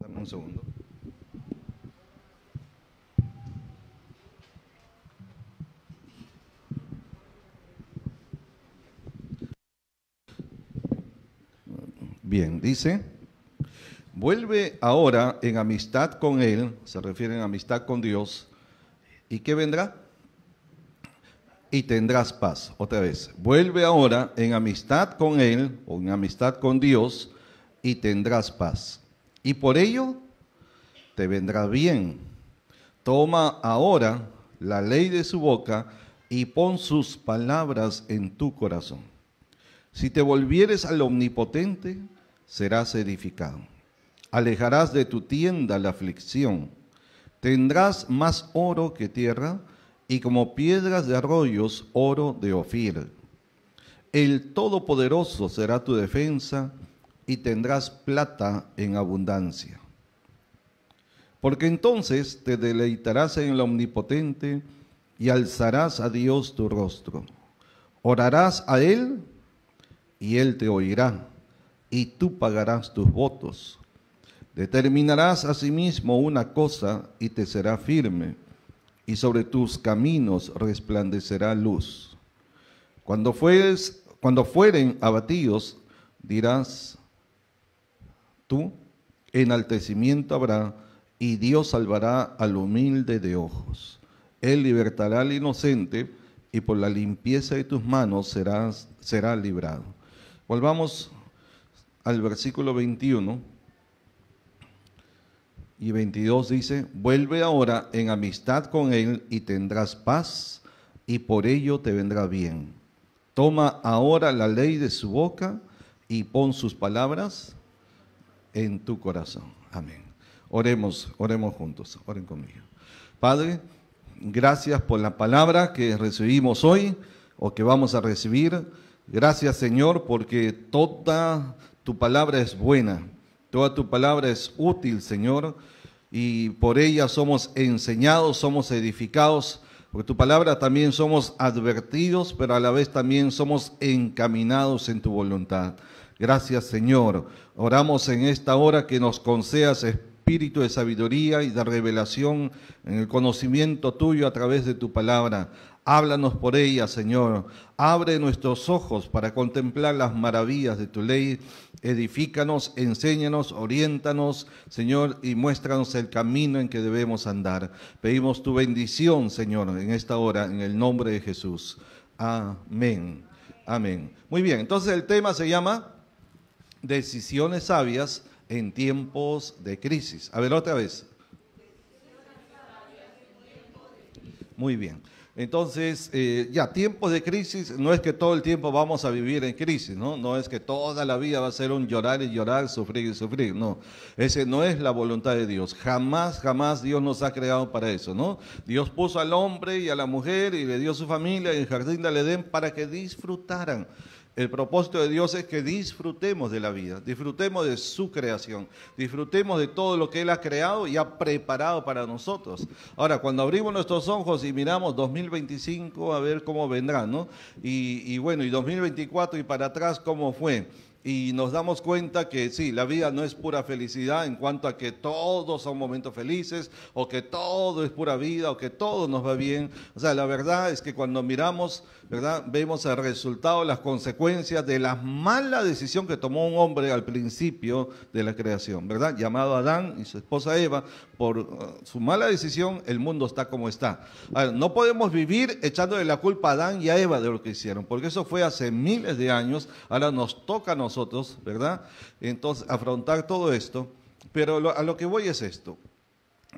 Dame un segundo. Bien, dice, vuelve ahora en amistad con Él, se refiere en amistad con Dios, ¿y qué vendrá? Y tendrás paz. Otra vez, vuelve ahora en amistad con Él, o en amistad con Dios, y tendrás paz. Y por ello te vendrá bien. Toma ahora la ley de su boca y pon sus palabras en tu corazón. Si te volvieres al Omnipotente, serás edificado. Alejarás de tu tienda la aflicción. Tendrás más oro que tierra y como piedras de arroyos, oro de Ofir. El Todopoderoso será tu defensa y tendrás plata en abundancia. Porque entonces te deleitarás en el Omnipotente y alzarás a Dios tu rostro. Orarás a Él y Él te oirá, y tú pagarás tus votos. Determinarás asimismo una cosa y te será firme, y sobre tus caminos resplandecerá luz. Cuando fueren abatidos, dirás tú, enaltecimiento habrá, y Dios salvará al humilde de ojos. Él libertará al inocente, y por la limpieza de tus manos será librado. Volvamos al versículo 21 y 22 dice, vuelve ahora en amistad con Él y tendrás paz, y por ello te vendrá bien. Toma ahora la ley de su boca y pon sus palabras en tu corazón. Amén. Oremos juntos, oren conmigo. Padre, gracias por la palabra que recibimos hoy o que vamos a recibir. Gracias, Señor, porque toda tu palabra es buena, toda tu palabra es útil, Señor, y por ella somos enseñados, somos edificados. Por tu palabra también somos advertidos, pero a la vez también somos encaminados en tu voluntad. Gracias, Señor. Oramos en esta hora que nos concedas espíritu de sabiduría y de revelación en el conocimiento tuyo a través de tu palabra. Háblanos por ella, Señor. Abre nuestros ojos para contemplar las maravillas de tu ley. Edifícanos, enséñanos, oriéntanos, Señor, y muéstranos el camino en que debemos andar. Pedimos tu bendición, Señor, en esta hora, en el nombre de Jesús. Amén. Amén. Muy bien, entonces el tema se llama Decisiones sabias en tiempos de crisis. A ver, otra vez. Muy bien. Entonces, tiempos de crisis, no es que todo el tiempo vamos a vivir en crisis, ¿no? No es que toda la vida va a ser un llorar y llorar, sufrir y sufrir, no. Ese no es la voluntad de Dios. Jamás, jamás Dios nos ha creado para eso, ¿no? Dios puso al hombre y a la mujer y le dio su familia en el jardín del Edén para que disfrutaran. El propósito de Dios es que disfrutemos de la vida, disfrutemos de su creación, disfrutemos de todo lo que Él ha creado y ha preparado para nosotros. Ahora, cuando abrimos nuestros ojos y miramos 2025, a ver cómo vendrá, ¿no? Y 2024 y para atrás, ¿cómo fue? Y nos damos cuenta que sí, la vida no es pura felicidad en cuanto a que todos son momentos felices, o que todo es pura vida, o que todo nos va bien. O sea, la verdad es que cuando miramos, ¿verdad?, vemos el resultado, las consecuencias de la mala decisión que tomó un hombre al principio de la creación, ¿verdad? Llamado Adán y su esposa Eva, por su mala decisión, el mundo está como está. Ahora, no podemos vivir echándole la culpa a Adán y a Eva de lo que hicieron, porque eso fue hace miles de años. Ahora nos toca a nosotros, ¿verdad?, entonces afrontar todo esto. Pero a lo que voy es esto,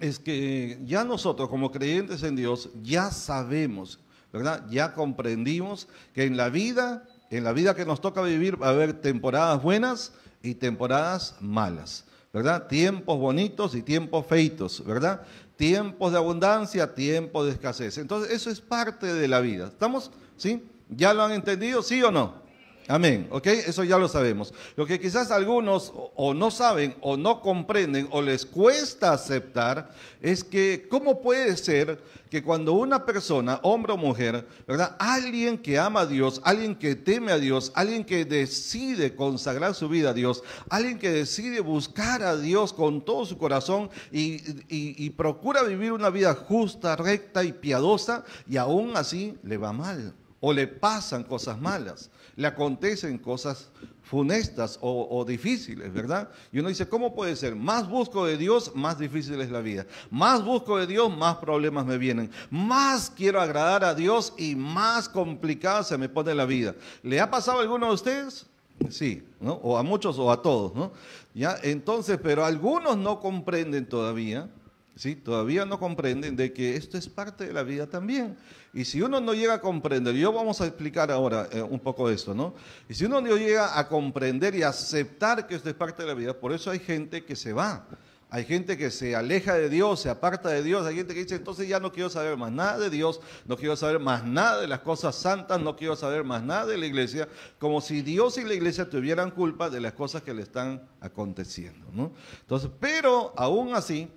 es que ya nosotros como creyentes en Dios ya sabemos, ¿verdad?, ya comprendimos que en la vida que nos toca vivir va a haber temporadas buenas y temporadas malas, ¿verdad? Tiempos bonitos y tiempos feitos, ¿verdad? Tiempos de abundancia, tiempos de escasez. Entonces eso es parte de la vida. ¿Estamos? ¿Sí? ¿Ya lo han entendido? ¿Sí o no? Amén, ¿ok? Eso ya lo sabemos. Lo que quizás algunos o no saben o no comprenden o les cuesta aceptar es que cómo puede ser que cuando una persona, hombre o mujer, ¿verdad? Alguien que ama a Dios, alguien que teme a Dios, alguien que decide consagrar su vida a Dios, alguien que decide buscar a Dios con todo su corazón y procura vivir una vida justa, recta y piadosa, y aún así le va mal o le pasan cosas malas, le acontecen cosas funestas o difíciles, ¿verdad? Y uno dice, ¿cómo puede ser? Más busco de Dios, más difícil es la vida. Más busco de Dios, más problemas me vienen. Más quiero agradar a Dios y más complicada se me pone la vida. ¿Le ha pasado a alguno de ustedes? Sí, ¿no? O a muchos o a todos, ¿no? Ya, entonces, pero algunos no comprenden todavía. ¿Sí? Todavía no comprenden de que esto es parte de la vida también. Y si uno no llega a comprender, yo vamos a explicar ahora un poco esto, ¿no? Y si uno no llega a comprender y aceptar que esto es parte de la vida, por eso hay gente que se va. Hay gente que se aleja de Dios, se aparta de Dios. Hay gente que dice, entonces ya no quiero saber más nada de Dios, no quiero saber más nada de las cosas santas, no quiero saber más nada de la iglesia, como si Dios y la iglesia tuvieran culpa de las cosas que le están aconteciendo, ¿no? Entonces, pero aún así,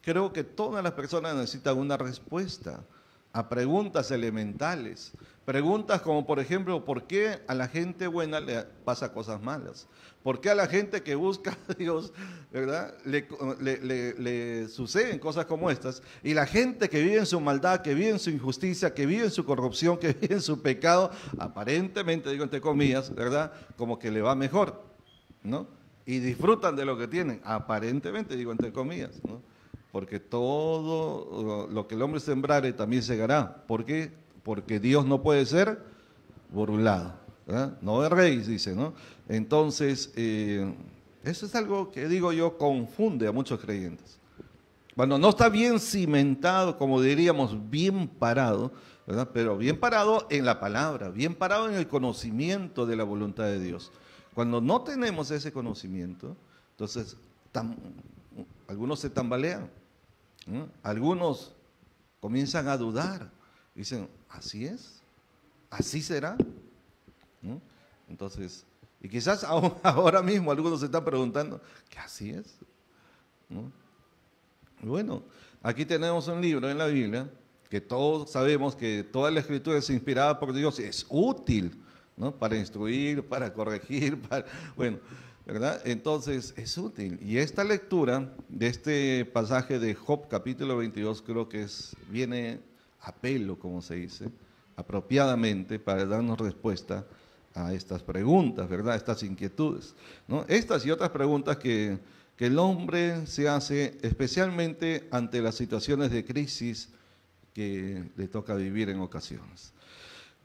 creo que todas las personas necesitan una respuesta a preguntas elementales. Preguntas como, por ejemplo, ¿por qué a la gente buena le pasa cosas malas? ¿Por qué a la gente que busca a Dios, ¿verdad? Le suceden cosas como estas? Y la gente que vive en su maldad, que vive en su injusticia, que vive en su corrupción, que vive en su pecado, aparentemente, digo entre comillas, ¿verdad? Como que le va mejor, ¿no? Y disfrutan de lo que tienen, aparentemente, digo entre comillas, ¿no? Porque todo lo que el hombre sembrare también segará. ¿Por qué? Porque Dios no puede ser burlado, ¿verdad? No erréis, dice, ¿no? Entonces, eso es algo que digo yo confunde a muchos creyentes. Cuando no está bien cimentado, como diríamos, bien parado, ¿verdad? Pero bien parado en la palabra, bien parado en el conocimiento de la voluntad de Dios. Cuando no tenemos ese conocimiento, entonces algunos se tambalean. ¿No? Algunos comienzan a dudar, dicen, ¿así es? ¿Así será? ¿No? Entonces, y quizás ahora mismo algunos se están preguntando, ¿qué así es? ¿No? Bueno, aquí tenemos un libro en la Biblia, que todos sabemos que toda la escritura es inspirada por Dios, es útil, ¿no? Para instruir, para corregir, bueno, ¿verdad? Entonces es útil. Y esta lectura de este pasaje de Job capítulo 22 creo que viene a pelo, como se dice, apropiadamente para darnos respuesta a estas preguntas, ¿verdad? Estas inquietudes, ¿no? Estas y otras preguntas que el hombre se hace especialmente ante las situaciones de crisis que le toca vivir en ocasiones.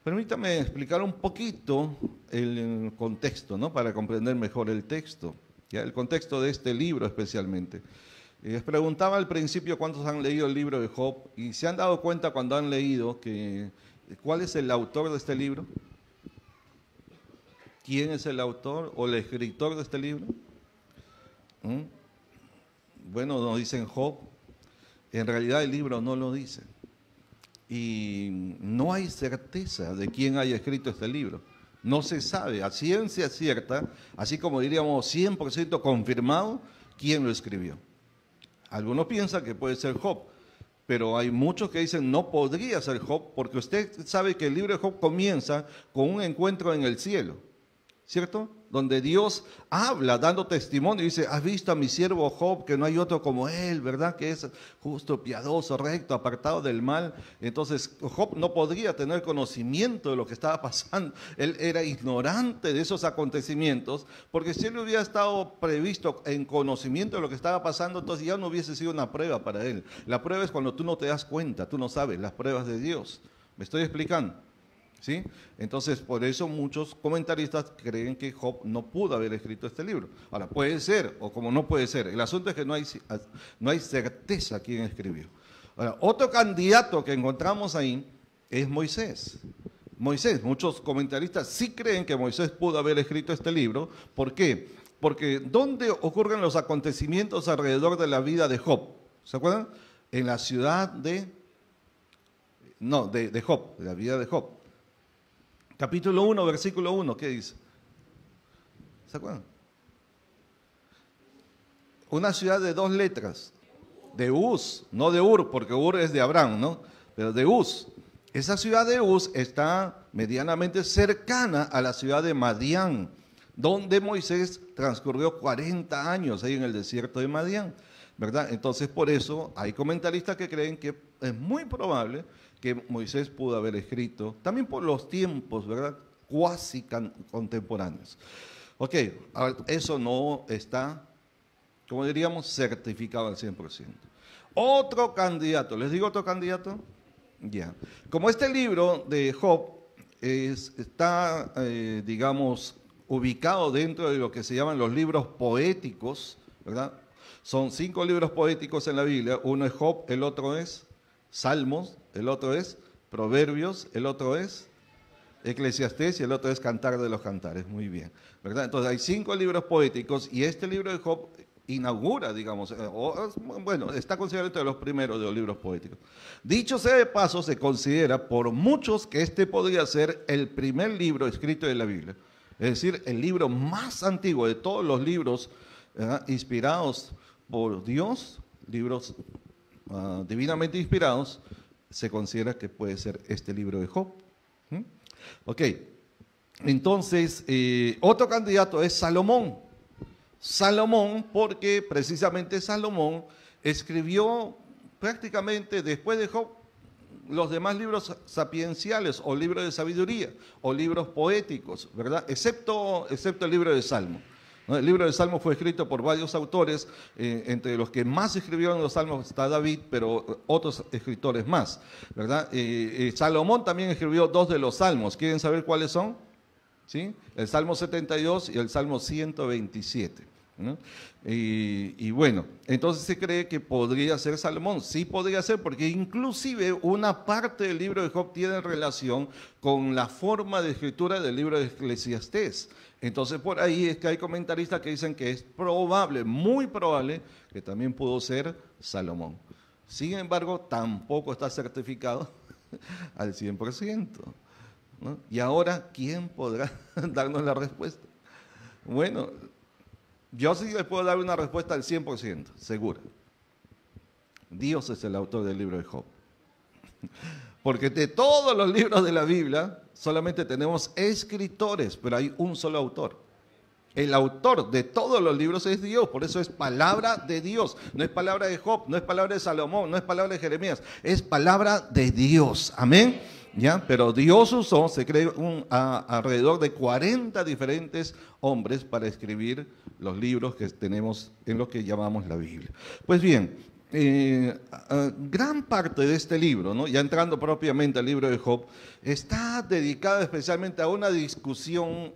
Permítame explicar un poquito el contexto, ¿no? Para comprender mejor el texto, ¿ya? El contexto de este libro especialmente. Les preguntaba al principio cuántos han leído el libro de Job y se han dado cuenta cuando han leído ¿cuál es el autor de este libro? ¿Quién es el autor o el escritor de este libro? Bueno, nos dicen Job. En realidad el libro no lo dice. Y no hay certeza de quién haya escrito este libro. No se sabe a ciencia cierta, así como diríamos 100% confirmado, quién lo escribió. Algunos piensan que puede ser Job, pero hay muchos que dicen no podría ser Job, porque usted sabe que el libro de Job comienza con un encuentro en el cielo, ¿cierto? Donde Dios habla dando testimonio y dice, has visto a mi siervo Job, que no hay otro como él, ¿verdad? Que es justo, piadoso, recto, apartado del mal. Entonces Job no podría tener conocimiento de lo que estaba pasando. Él era ignorante de esos acontecimientos, porque si él hubiera estado previsto en conocimiento de lo que estaba pasando, entonces ya no hubiese sido una prueba para él. La prueba es cuando tú no te das cuenta, tú no sabes las pruebas de Dios. ¿Me estoy explicando? ¿Sí? Entonces, por eso muchos comentaristas creen que Job no pudo haber escrito este libro. Ahora, puede ser, o como no puede ser. El asunto es que no hay certeza quién escribió. Ahora, otro candidato que encontramos ahí es Moisés. Moisés, muchos comentaristas sí creen que Moisés pudo haber escrito este libro. ¿Por qué? Porque ¿dónde ocurren los acontecimientos alrededor de la vida de Job? ¿Se acuerdan? En la ciudad de Job, de la vida de Job. Capítulo 1, versículo 1, ¿qué dice? ¿Se acuerdan? Una ciudad de 2 letras, de Uz, no de Ur, porque Ur es de Abraham, ¿no? Pero de Uz. Esa ciudad de Uz está medianamente cercana a la ciudad de Madián, donde Moisés transcurrió 40 años ahí en el desierto de Madián, ¿verdad? Entonces, por eso hay comentaristas que creen que es muy probable que Moisés pudo haber escrito, también por los tiempos, ¿verdad?, cuasi contemporáneos. Ok, eso no está, como diríamos, certificado al 100%. Otro candidato, ¿les digo otro candidato? Ya. Como este libro de Job está, digamos, ubicado dentro de lo que se llaman los libros poéticos, ¿verdad? Son 5 libros poéticos en la Biblia. Uno es Job, el otro es Salmos, el otro es Proverbios, el otro es Eclesiastés y el otro es Cantar de los Cantares. Muy bien, ¿verdad? Entonces hay 5 libros poéticos y este libro de Job inaugura, digamos, bueno, está considerado entre los primeros de los libros poéticos. Dicho sea de paso, se considera por muchos que este podría ser el primer libro escrito de la Biblia. Es decir, el libro más antiguo de todos los libros inspirados por Dios, libros divinamente inspirados, se considera que puede ser este libro de Job. Ok, entonces, otro candidato es Salomón. Salomón, porque precisamente Salomón escribió prácticamente después de Job los demás libros sapienciales o libros de sabiduría o libros poéticos, ¿verdad? Excepto el libro de Salmo. ¿No? El libro de Salmo fue escrito por varios autores, entre los que más escribieron los salmos está David, pero otros escritores más, ¿verdad? Salomón también escribió 2 de los salmos. ¿Quieren saber cuáles son? ¿Sí? El Salmo 72 y el Salmo 127. ¿No? Y bueno, entonces se cree que podría ser Salomón. Sí podría ser, porque inclusive una parte del libro de Job tiene relación con la forma de escritura del libro de Eclesiastés. Entonces por ahí es que hay comentaristas que dicen que es probable, muy probable, que también pudo ser Salomón. Sin embargo, tampoco está certificado al 100%. ¿No? Y ahora, ¿quién podrá darnos la respuesta? Bueno, yo sí les puedo dar una respuesta al 100%, segura. Dios es el autor del libro de Job. Porque de todos los libros de la Biblia, solamente tenemos escritores, pero hay un solo autor. El autor de todos los libros es Dios, por eso es palabra de Dios. No es palabra de Job, no es palabra de Salomón, no es palabra de Jeremías, es palabra de Dios. Amén. ¿Ya? Pero Dios usó, se cree, alrededor de 40 diferentes hombres para escribir los libros que tenemos en lo que llamamos la Biblia. Pues bien, gran parte de este libro, ¿no?, ya entrando propiamente al libro de Job, está dedicada especialmente a una discusión,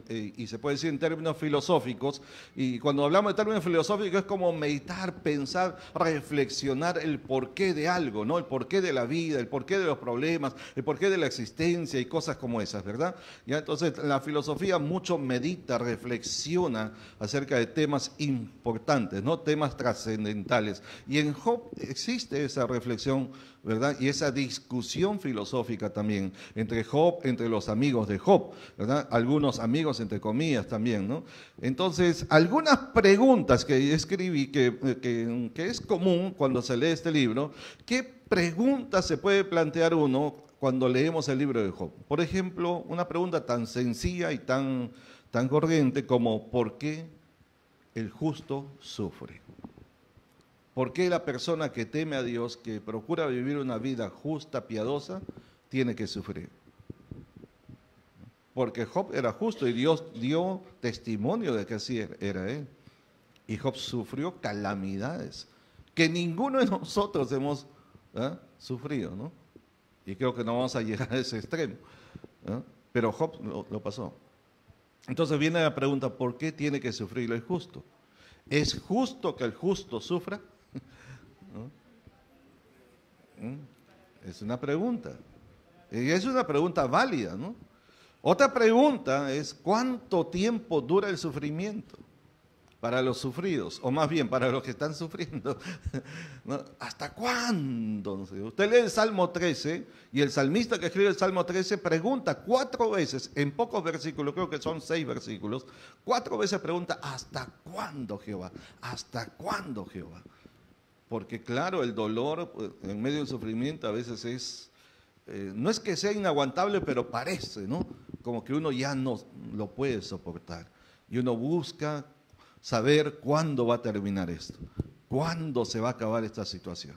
y se puede decir en términos filosóficos, y cuando hablamos de términos filosóficos es como meditar, pensar, reflexionar el porqué de algo, ¿no?, el porqué de la vida, el porqué de los problemas, el porqué de la existencia y cosas como esas, ¿verdad? Ya, entonces la filosofía mucho medita, reflexiona acerca de temas importantes, ¿no?, temas trascendentales, y en Job existe esa reflexión, ¿verdad?, y esa discusión filosófica también entre Job, entre los amigos de Job, ¿verdad?, algunos amigos entre comillas también, ¿no? Entonces, algunas preguntas que escribí que es común cuando se lee este libro. ¿Qué preguntas se puede plantear uno cuando leemos el libro de Job? Por ejemplo, una pregunta tan sencilla y tan corriente como ¿por qué el justo sufre? ¿Por qué la persona que teme a Dios, que procura vivir una vida justa, piadosa, tiene que sufrir? Porque Job era justo y Dios dio testimonio de que así era él. Y Job sufrió calamidades que ninguno de nosotros hemos sufrido, ¿no? Y creo que no vamos a llegar a ese extremo, ¿no? Pero Job lo pasó. Entonces viene la pregunta, ¿por qué tiene que sufrir el justo? ¿Es justo que el justo sufra? ¿No? Es una pregunta. Y es una pregunta válida, ¿no? Otra pregunta es, ¿cuánto tiempo dura el sufrimiento? para los sufridos, o más bien para los que están sufriendo. ¿No? ¿Hasta cuándo? Usted lee el Salmo 13 y el salmista que escribe el Salmo 13 pregunta 4 veces, en pocos versículos, creo que son 6 versículos, 4 veces pregunta, ¿hasta cuándo, Jehová? ¿Hasta cuándo, Jehová? Porque claro, el dolor en medio del sufrimiento a veces es, no es que sea inaguantable, pero parece, ¿no? Como que uno ya no lo puede soportar. Y uno busca saber cuándo va a terminar esto, cuándo se va a acabar esta situación,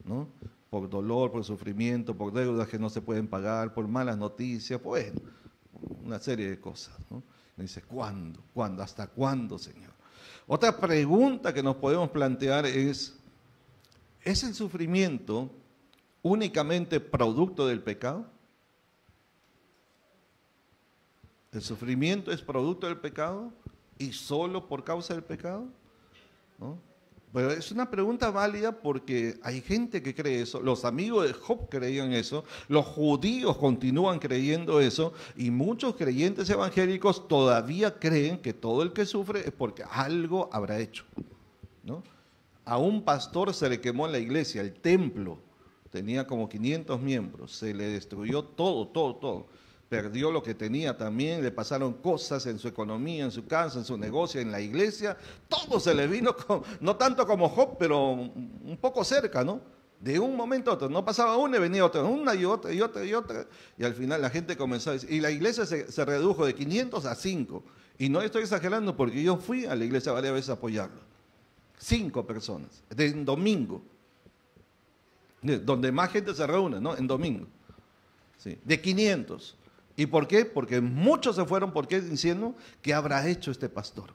¿no? Por dolor, por sufrimiento, por deudas que no se pueden pagar, por malas noticias, bueno, una serie de cosas, ¿no? Dice, ¿cuándo? ¿Cuándo? ¿Hasta cuándo, Señor? Otra pregunta que nos podemos plantear ¿es el sufrimiento únicamente producto del pecado? ¿El sufrimiento es producto del pecado y solo por causa del pecado? ¿No? Pero es una pregunta válida porque hay gente que cree eso, los amigos de Job creían eso, los judíos continúan creyendo eso y muchos creyentes evangélicos todavía creen que todo el que sufre es porque algo habrá hecho, ¿no? A un pastor se le quemó la iglesia, el templo, tenía como 500 miembros, se le destruyó todo. Perdió lo que tenía también, le pasaron cosas en su economía, en su casa, en su negocio, en la iglesia, todo se le vino, no tanto como Job, pero un poco cerca, ¿no? De un momento a otro, no pasaba una y venía otra, una y otra, y al final la gente comenzó a decir, y la iglesia se redujo de 500 a 5, y no estoy exagerando porque yo fui a la iglesia varias veces a apoyarlo, 5 personas, en domingo, donde más gente se reúne, ¿no? En domingo, sí, de 500. ¿Y por qué? Porque muchos se fueron, ¿por qué? Diciendo, ¿qué habrá hecho este pastor?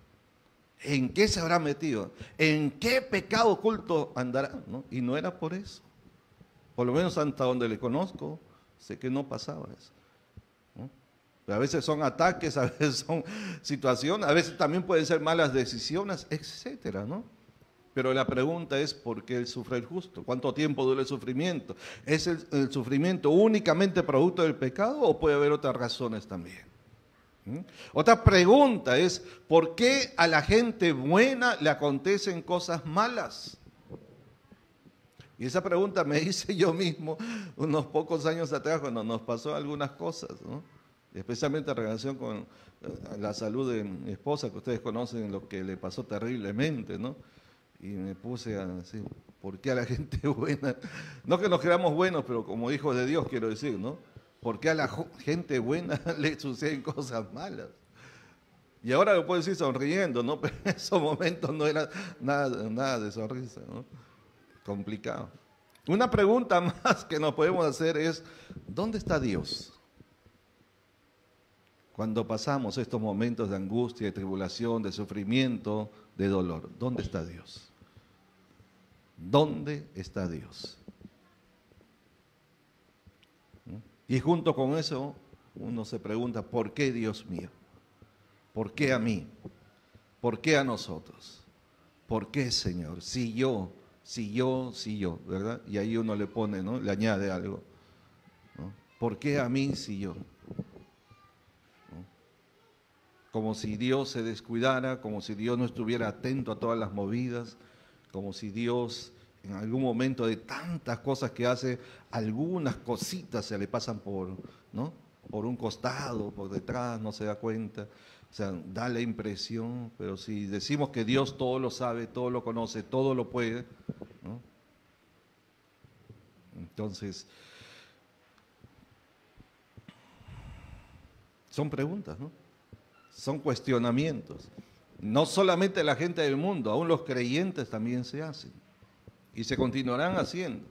¿En qué se habrá metido? ¿En qué pecado oculto andará? ¿No? Y no era por eso. Por lo menos hasta donde le conozco, sé que no pasaba eso. ¿No? Pero a veces son ataques, a veces son situaciones, a veces también pueden ser malas decisiones, etcétera, ¿no? Pero la pregunta es, ¿por qué sufre el justo? ¿Cuánto tiempo dura el sufrimiento? ¿Es el sufrimiento únicamente producto del pecado o puede haber otras razones también? Otra pregunta es, ¿por qué a la gente buena le acontecen cosas malas? Y esa pregunta me hice yo mismo unos pocos años atrás cuando nos pasó algunas cosas, ¿no? Especialmente en relación con la salud de mi esposa, que ustedes conocen lo que le pasó terriblemente, ¿no? Y me puse a decir, ¿por qué a la gente buena? No que nos creamos buenos, pero como hijos de Dios quiero decir, ¿no? ¿Por qué a la gente buena le suceden cosas malas? Y ahora lo puedo decir sonriendo, ¿no? Pero en esos momentos no era nada de sonrisa, ¿no? Complicado. Una pregunta más que nos podemos hacer es, ¿dónde está Dios? Cuando pasamos estos momentos de angustia, de tribulación, de sufrimiento, de dolor, ¿dónde está Dios? ¿Dónde está Dios? Y junto con eso, uno se pregunta, ¿por qué Dios mío? ¿Por qué a mí? ¿Por qué a nosotros? ¿Por qué, Señor? Si yo, ¿verdad? Y ahí uno le pone, ¿no? Le añade algo, ¿no? ¿Por qué a mí si yo? ¿No? Como si Dios se descuidara, como si Dios no estuviera atento a todas las movidas, como si Dios en algún momento de tantas cosas que hace, algunas cositas se le pasan ¿no? Por un costado, por detrás, no se da cuenta. O sea, da la impresión, pero si decimos que Dios todo lo sabe, todo lo conoce, todo lo puede, ¿no? Entonces, son preguntas, ¿no? Son cuestionamientos. No solamente la gente del mundo, aún los creyentes también se hacen. Y se continuarán haciendo,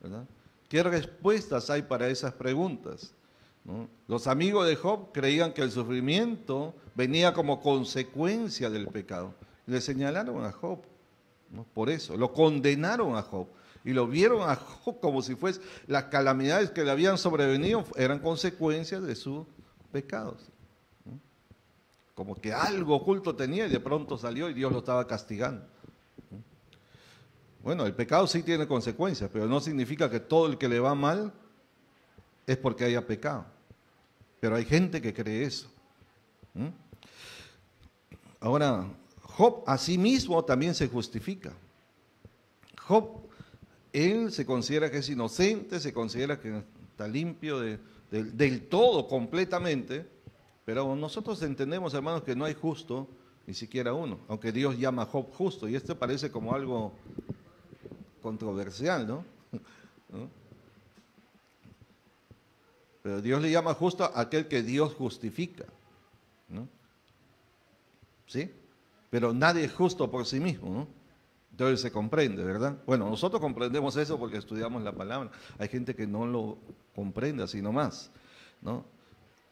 ¿verdad? ¿Qué respuestas hay para esas preguntas? ¿No? Los amigos de Job creían que el sufrimiento venía como consecuencia del pecado. Le señalaron a Job, ¿no? Por eso, lo condenaron a Job. Y lo vieron a Job como si fuese las calamidades que le habían sobrevenido eran consecuencias de sus pecados, ¿no? Como que algo oculto tenía y de pronto salió y Dios lo estaba castigando. Bueno, el pecado sí tiene consecuencias, pero no significa que todo el que le va mal es porque haya pecado. Pero hay gente que cree eso. Ahora, Job a sí mismo también se justifica. Job, él se considera que es inocente, se considera que está limpio del todo, completamente, pero nosotros entendemos, hermanos, que no hay justo, ni siquiera uno, aunque Dios llama a Job justo, y esto parece como algo controversial, ¿no? ¿No? Pero Dios le llama justo a aquel que Dios justifica, ¿no? ¿Sí? Pero nadie es justo por sí mismo, ¿no? Entonces se comprende, ¿verdad? Bueno, nosotros comprendemos eso porque estudiamos la palabra. Hay gente que no lo comprende así nomás, ¿no?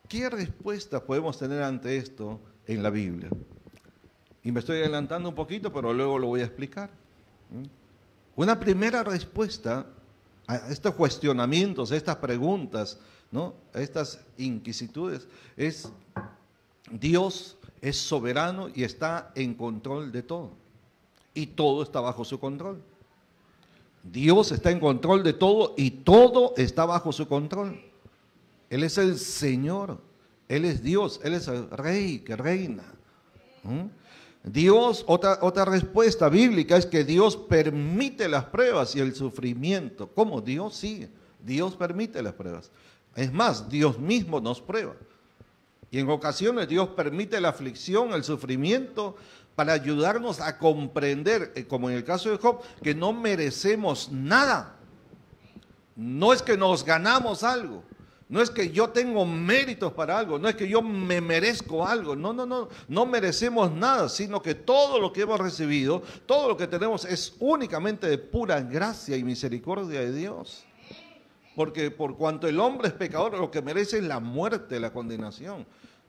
¿Qué respuesta podemos tener ante esto en la Biblia? Y me estoy adelantando un poquito, pero luego lo voy a explicar. Una primera respuesta a estos cuestionamientos, a estas preguntas, ¿no? A estas inquietudes, es: Dios es soberano y está en control de todo. Y todo está bajo su control. Dios está en control de todo y todo está bajo su control. Él es el Señor, Él es Dios, Él es el Rey que reina. Dios, otra respuesta bíblica es que Dios permite las pruebas y el sufrimiento. ¿Cómo? Dios sí, Dios permite las pruebas. Es más, Dios mismo nos prueba. Y en ocasiones Dios permite la aflicción, el sufrimiento, para ayudarnos a comprender, como en el caso de Job, que no merecemos nada. No es que nos ganamos algo, no es que yo tengo méritos para algo, no es que yo me merezco algo, no merecemos nada, sino que todo lo que hemos recibido, todo lo que tenemos es únicamente de pura gracia y misericordia de Dios. Porque por cuanto el hombre es pecador, lo que merece es la muerte, la condenación.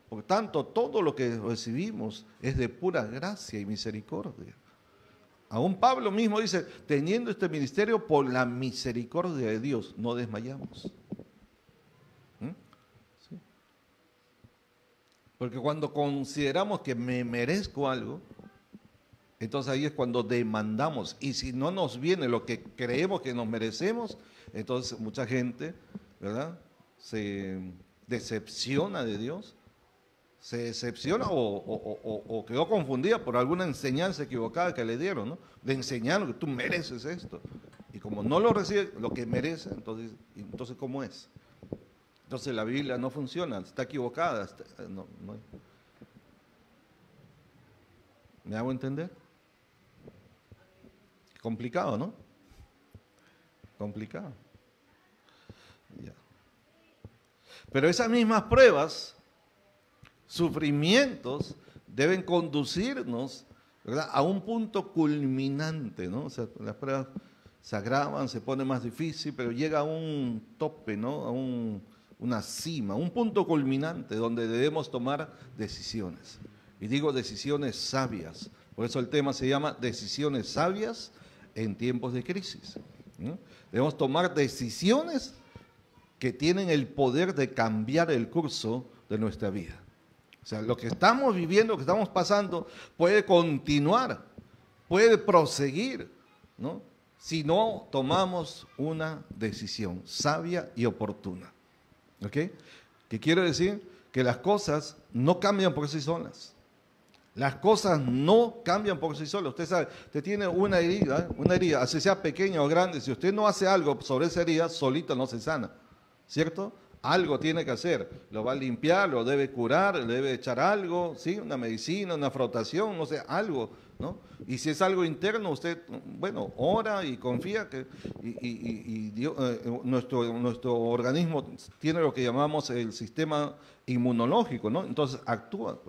Por tanto, todo lo que recibimos es de pura gracia y misericordia. Aún Pablo mismo dice: teniendo este ministerio por la misericordia de Dios, no desmayamos. ¿Sí? Porque cuando consideramos que me merezco algo, entonces ahí es cuando demandamos. Y si no nos viene lo que creemos que nos merecemos, entonces mucha gente, ¿verdad?, se decepciona de Dios. Se decepciona o quedó confundida por alguna enseñanza equivocada que le dieron, ¿no? Le enseñaron que tú mereces esto. Y como no lo recibe lo que merece, entonces ¿cómo es? Entonces la Biblia no funciona, está equivocada. No. ¿Me hago entender? Complicado, ¿no? Complicado. Ya. Pero esas mismas pruebas, sufrimientos, deben conducirnos, ¿verdad?, a un punto culminante, ¿no? O sea, las pruebas se agravan, se pone más difícil, pero llega a un tope, ¿no?, a una cima, un punto culminante donde debemos tomar decisiones. Y digo decisiones sabias. Por eso el tema se llama decisiones sabias en tiempos de crisis, ¿no? Debemos tomar decisiones que tienen el poder de cambiar el curso de nuestra vida. O sea, lo que estamos viviendo, lo que estamos pasando, puede continuar, puede proseguir, ¿no?, si no tomamos una decisión sabia y oportuna. ¿Ok? ¿Qué quiero decir? Que las cosas no cambian por sí solas. Las cosas no cambian por sí solas. Usted sabe, usted tiene una herida, así sea pequeña o grande, si usted no hace algo sobre esa herida, solita no se sana, ¿cierto? Algo tiene que hacer, lo va a limpiar, lo debe curar, le debe echar algo, ¿sí?, una medicina, una frotación, no sé, algo, ¿no? Y si es algo interno, usted, bueno, ora y confía que Dios, nuestro organismo tiene lo que llamamos el sistema inmunológico, ¿no? Entonces actúa.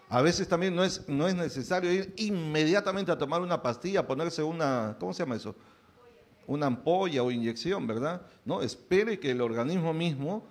A veces también no es necesario ir inmediatamente a tomar una pastilla, ponerse una, ¿cómo se llama eso?, una ampolla o inyección, ¿verdad? No, espere que el organismo mismo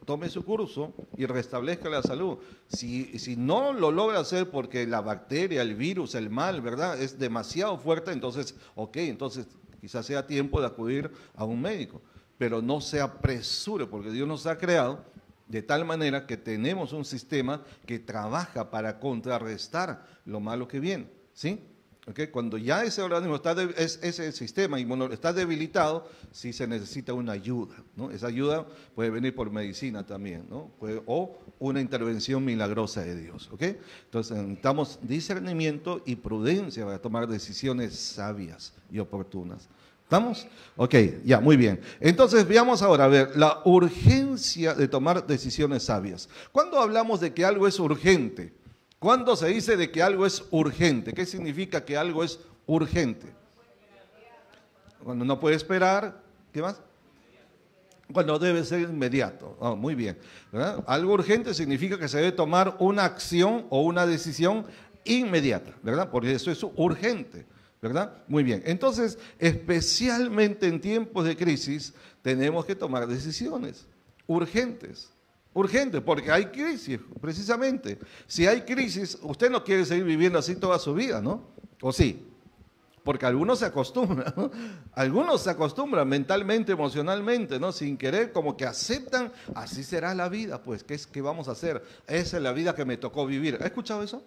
tome su curso y restablezca la salud. Si no lo logra hacer porque la bacteria, el virus, el mal, ¿verdad?, es demasiado fuerte, entonces, entonces quizás sea tiempo de acudir a un médico. Pero no se apresure, porque Dios nos ha creado de tal manera que tenemos un sistema que trabaja para contrarrestar lo malo que viene, ¿sí? ¿Ok? Cuando ya ese organismo ese sistema inmunológico está debilitado, sí se necesita una ayuda, ¿no? Esa ayuda puede venir por medicina también, ¿no? O una intervención milagrosa de Dios, ¿ok? Entonces necesitamos discernimiento y prudencia para tomar decisiones sabias y oportunas. ¿Estamos? Ok, ya, muy bien. Entonces veamos ahora, a ver, la urgencia de tomar decisiones sabias. ¿Cuándo hablamos de que algo es urgente? ¿Cuándo se dice de que algo es urgente? ¿Qué significa que algo es urgente? Cuando no puede esperar, ¿qué más? Cuando debe ser inmediato. Oh, muy bien, ¿verdad? Algo urgente significa que se debe tomar una acción o una decisión inmediata, ¿verdad? Porque eso es urgente, ¿verdad? Muy bien. Entonces, especialmente en tiempos de crisis, tenemos que tomar decisiones urgentes. Urgente, porque hay crisis, precisamente. Si hay crisis, usted no quiere seguir viviendo así toda su vida, ¿no? ¿O sí? Porque algunos se acostumbran, ¿no? Algunos se acostumbran mentalmente, emocionalmente, ¿no? Sin querer, como que aceptan, así será la vida, pues, ¿qué vamos a hacer? Esa es la vida que me tocó vivir. ¿Ha escuchado eso?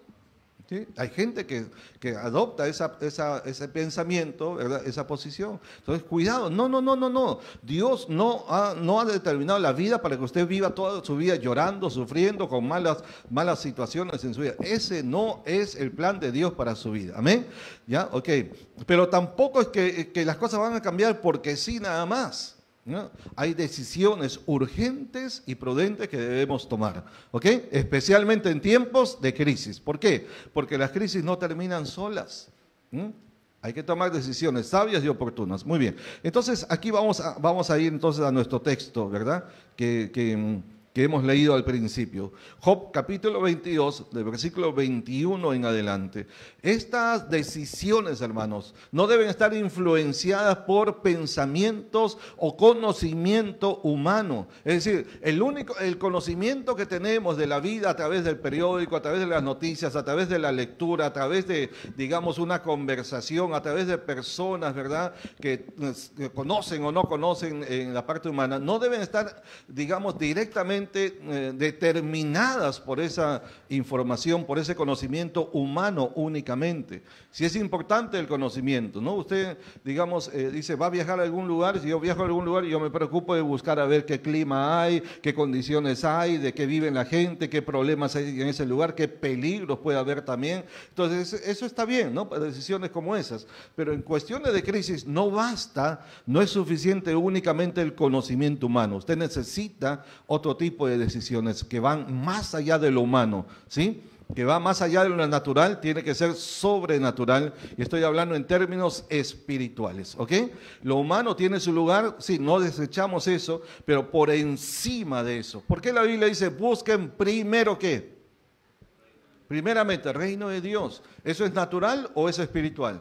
¿Sí? Hay gente que adopta ese pensamiento, ¿verdad? Esa posición. Entonces, cuidado, no. Dios no ha determinado la vida para que usted viva toda su vida llorando, sufriendo, con malas situaciones en su vida. Ese no es el plan de Dios para su vida. ¿Amén? ¿Ya? Ok. Pero tampoco es que las cosas van a cambiar porque sí nada más, ¿no? Hay decisiones urgentes y prudentes que debemos tomar, ¿ok? Especialmente en tiempos de crisis. ¿Por qué? Porque las crisis no terminan solas. Hay que tomar decisiones sabias y oportunas. Muy bien. Entonces, aquí vamos a ir entonces a nuestro texto, ¿verdad? Que hemos leído al principio. Job capítulo 22, del versículo 21 en adelante. Estas decisiones, hermanos, no deben estar influenciadas por pensamientos o conocimiento humano. Es decir, el conocimiento que tenemos de la vida a través del periódico, a través de las noticias, a través de la lectura, a través de, digamos, una conversación, a través de personas, ¿verdad?, que conocen o no conocen en la parte humana, no deben estar, digamos, directamente determinadas por esa información, por ese conocimiento humano únicamente. Si es importante el conocimiento, ¿no? Usted, digamos, dice, va a viajar a algún lugar. Si yo viajo a algún lugar, yo me preocupo de buscar a ver qué clima hay, qué condiciones hay, de qué vive la gente, qué problemas hay en ese lugar, qué peligros puede haber también. Entonces, eso está bien, ¿no? Para decisiones como esas. Pero en cuestiones de crisis no basta, no es suficiente únicamente el conocimiento humano. Usted necesita otro tipo de decisiones que van más allá de lo humano, ¿sí? Que va más allá de lo natural, tiene que ser sobrenatural, y estoy hablando en términos espirituales, ¿ok? Lo humano tiene su lugar, sí, no desechamos eso, pero por encima de eso. ¿Por qué la Biblia dice, busquen primero qué? Primeramente, el reino de Dios. ¿Eso es natural o es espiritual?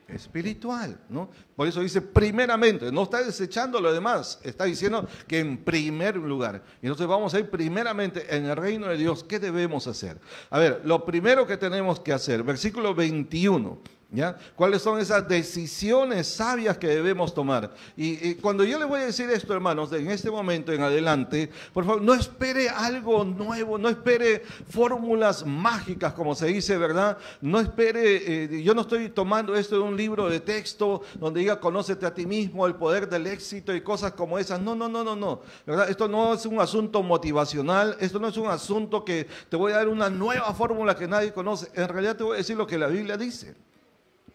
Espiritual, ¿no? Por eso dice primeramente, no está desechando lo demás, está diciendo que en primer lugar. Y entonces vamos a ir primeramente en el reino de Dios. ¿Qué debemos hacer? A ver, lo primero que tenemos que hacer, versículo 21, ¿ya? ¿Cuáles son esas decisiones sabias que debemos tomar? Y cuando yo les voy a decir esto, hermanos, en este momento en adelante, por favor, no espere algo nuevo, no espere fórmulas mágicas, como se dice, ¿verdad? No espere, yo no estoy tomando esto de un libro de texto donde diga, conócete a ti mismo, el poder del éxito y cosas como esas. No, ¿verdad? Esto no es un asunto motivacional, esto no es un asunto que te voy a dar una nueva fórmula que nadie conoce. En realidad te voy a decir lo que la Biblia dice.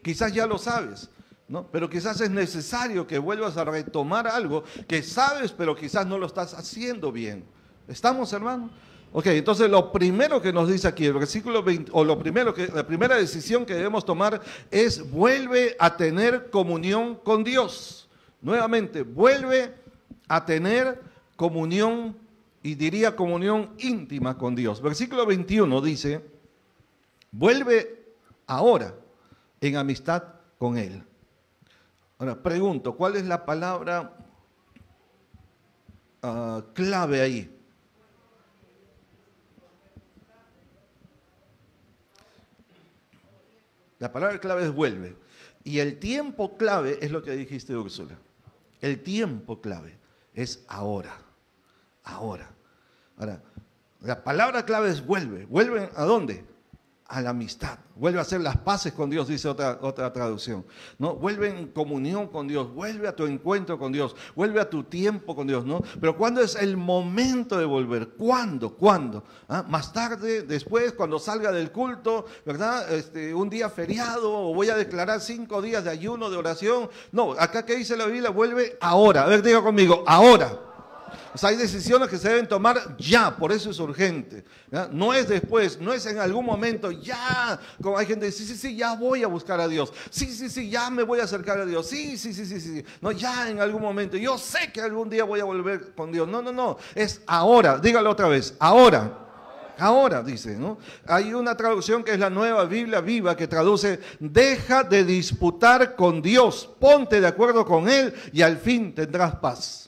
Quizás ya lo sabes, ¿no? Pero quizás es necesario que vuelvas a retomar algo que sabes, pero quizás no lo estás haciendo bien. ¿Estamos, hermano? Ok, entonces lo primero que nos dice aquí el versículo 20, o la primera decisión que debemos tomar es vuelve a tener comunión con Dios. Nuevamente, vuelve a tener comunión, y diría comunión íntima con Dios. Versículo 21 dice, vuelve ahora en amistad con Él. Ahora, pregunto, ¿cuál es la palabra clave ahí? La palabra clave es vuelve. Y el tiempo clave es lo que dijiste, Úrsula. El tiempo clave es ahora. Ahora. Ahora, la palabra clave es vuelve. ¿Vuelve a dónde? a la amistad, vuelve a hacer las paces con Dios, dice otra traducción, ¿no? Vuelve en comunión con Dios, vuelve a tu encuentro con Dios, vuelve a tu tiempo con Dios, ¿no? Pero ¿cuándo es el momento de volver? ¿Cuándo? ¿Cuándo? ¿Ah? ¿Más tarde? ¿Después? ¿Cuando salga del culto? ¿Verdad? Un día feriado, o voy a declarar 5 días de ayuno, de oración. No, acá que dice la Biblia, vuelve ahora. A ver, diga conmigo, ahora. O sea, hay decisiones que se deben tomar ya, por eso es urgente, ¿ya? No es después, no es en algún momento, ya, como hay gente que dice, sí, ya voy a buscar a Dios, sí, ya me voy a acercar a Dios, sí, no, ya en algún momento, yo sé que algún día voy a volver con Dios, no, es ahora, dígalo otra vez, ahora dice, ¿no? Hay una traducción que es la Nueva Biblia Viva que traduce, deja de disputar con Dios, ponte de acuerdo con Él y al fin tendrás paz.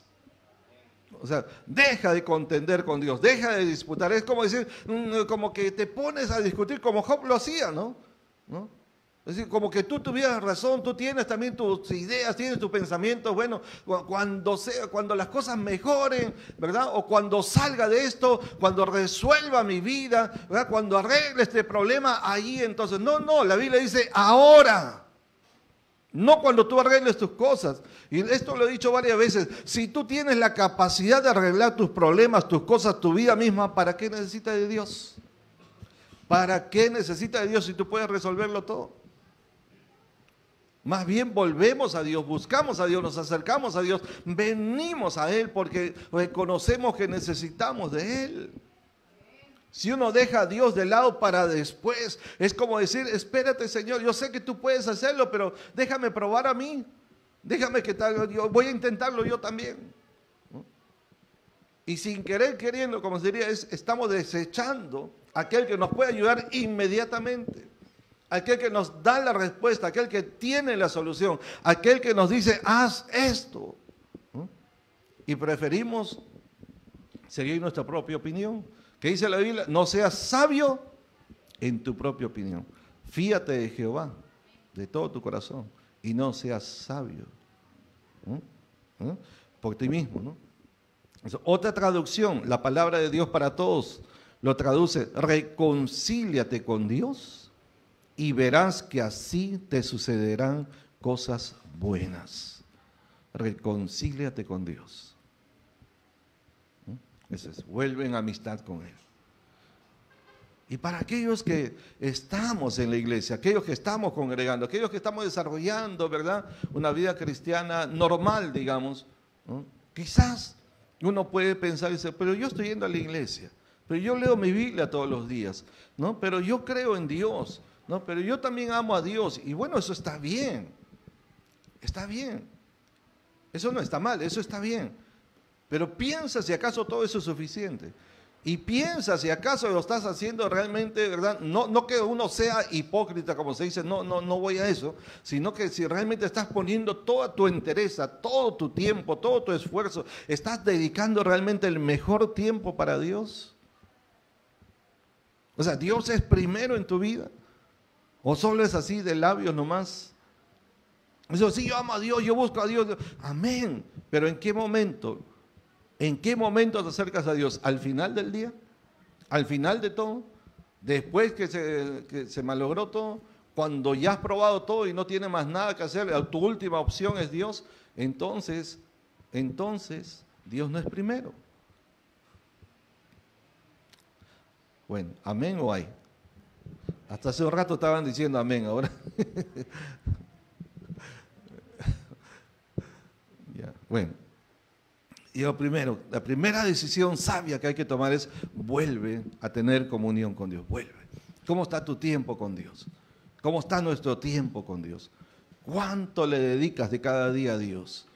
O sea, deja de contender con Dios, deja de disputar. Es como decir, como que te pones a discutir como Job lo hacía, ¿no? Es decir, como que tú tuvieras razón, tú tienes también tus ideas, tienes tus pensamientos. Bueno, cuando las cosas mejoren, ¿verdad? O cuando salga de esto, cuando resuelva mi vida, ¿verdad? Cuando arregle este problema, ahí entonces. No, la Biblia dice ahora. No cuando tú arregles tus cosas. Y esto lo he dicho varias veces. Si tú tienes la capacidad de arreglar tus problemas, tus cosas, tu vida misma, ¿para qué necesitas de Dios? ¿Para qué necesitas de Dios si tú puedes resolverlo todo? Más bien volvemos a Dios, buscamos a Dios, nos acercamos a Dios, venimos a Él porque reconocemos que necesitamos de Él. Si uno deja a Dios de lado para después, es como decir, espérate Señor, yo sé que tú puedes hacerlo, pero déjame probar a mí, déjame que tal, yo voy a intentarlo yo también. ¿No? Y sin querer queriendo, como se diría, estamos desechando a aquel que nos puede ayudar inmediatamente, aquel que nos da la respuesta, aquel que tiene la solución, aquel que nos dice, haz esto. ¿No? Y preferimos seguir nuestra propia opinión. ¿Qué dice la Biblia? No seas sabio en tu propia opinión. Fíate de Jehová de todo tu corazón y no seas sabio por ti mismo, ¿no? Otra traducción, la palabra de Dios para todos, lo traduce, reconcíliate con Dios y verás que así te sucederán cosas buenas. Reconcíliate con Dios. Eso es, vuelve en amistad con Él. Y para aquellos que estamos en la iglesia, aquellos que estamos congregando, aquellos que estamos desarrollando, ¿verdad?, una vida cristiana normal, digamos, ¿no? Quizás uno puede pensar y decir, pero yo estoy yendo a la iglesia, pero yo leo mi Biblia todos los días, ¿no? Pero yo creo en Dios, ¿no? Pero yo también amo a Dios. Y bueno, eso está bien. Está bien. Eso no está mal, eso está bien. Pero piensa si acaso todo eso es suficiente. Y piensa si acaso lo estás haciendo realmente, ¿verdad? No que uno sea hipócrita, como se dice, no voy a eso, sino que si realmente estás poniendo toda tu entereza, todo tu tiempo, todo tu esfuerzo, estás dedicando realmente el mejor tiempo para Dios. O sea, ¿Dios es primero en tu vida? ¿O solo es así de labios nomás? Eso sí, yo amo a Dios, yo busco a Dios. Amén. Pero ¿en qué momento? ¿En qué momento te acercas a Dios? ¿Al final del día? ¿Al final de todo? ¿Después que se malogró todo? ¿Cuando ya has probado todo y no tienes más nada que hacer? Tu última opción es Dios. Entonces, Dios no es primero. Bueno, ¿amén o hay? Hasta hace un rato estaban diciendo amén, ahora. Ya, bueno. Y lo primero, la primera decisión sabia que hay que tomar es vuelve a tener comunión con Dios, vuelve. ¿Cómo está tu tiempo con Dios? ¿Cómo está nuestro tiempo con Dios? ¿Cuánto le dedicas de cada día a Dios?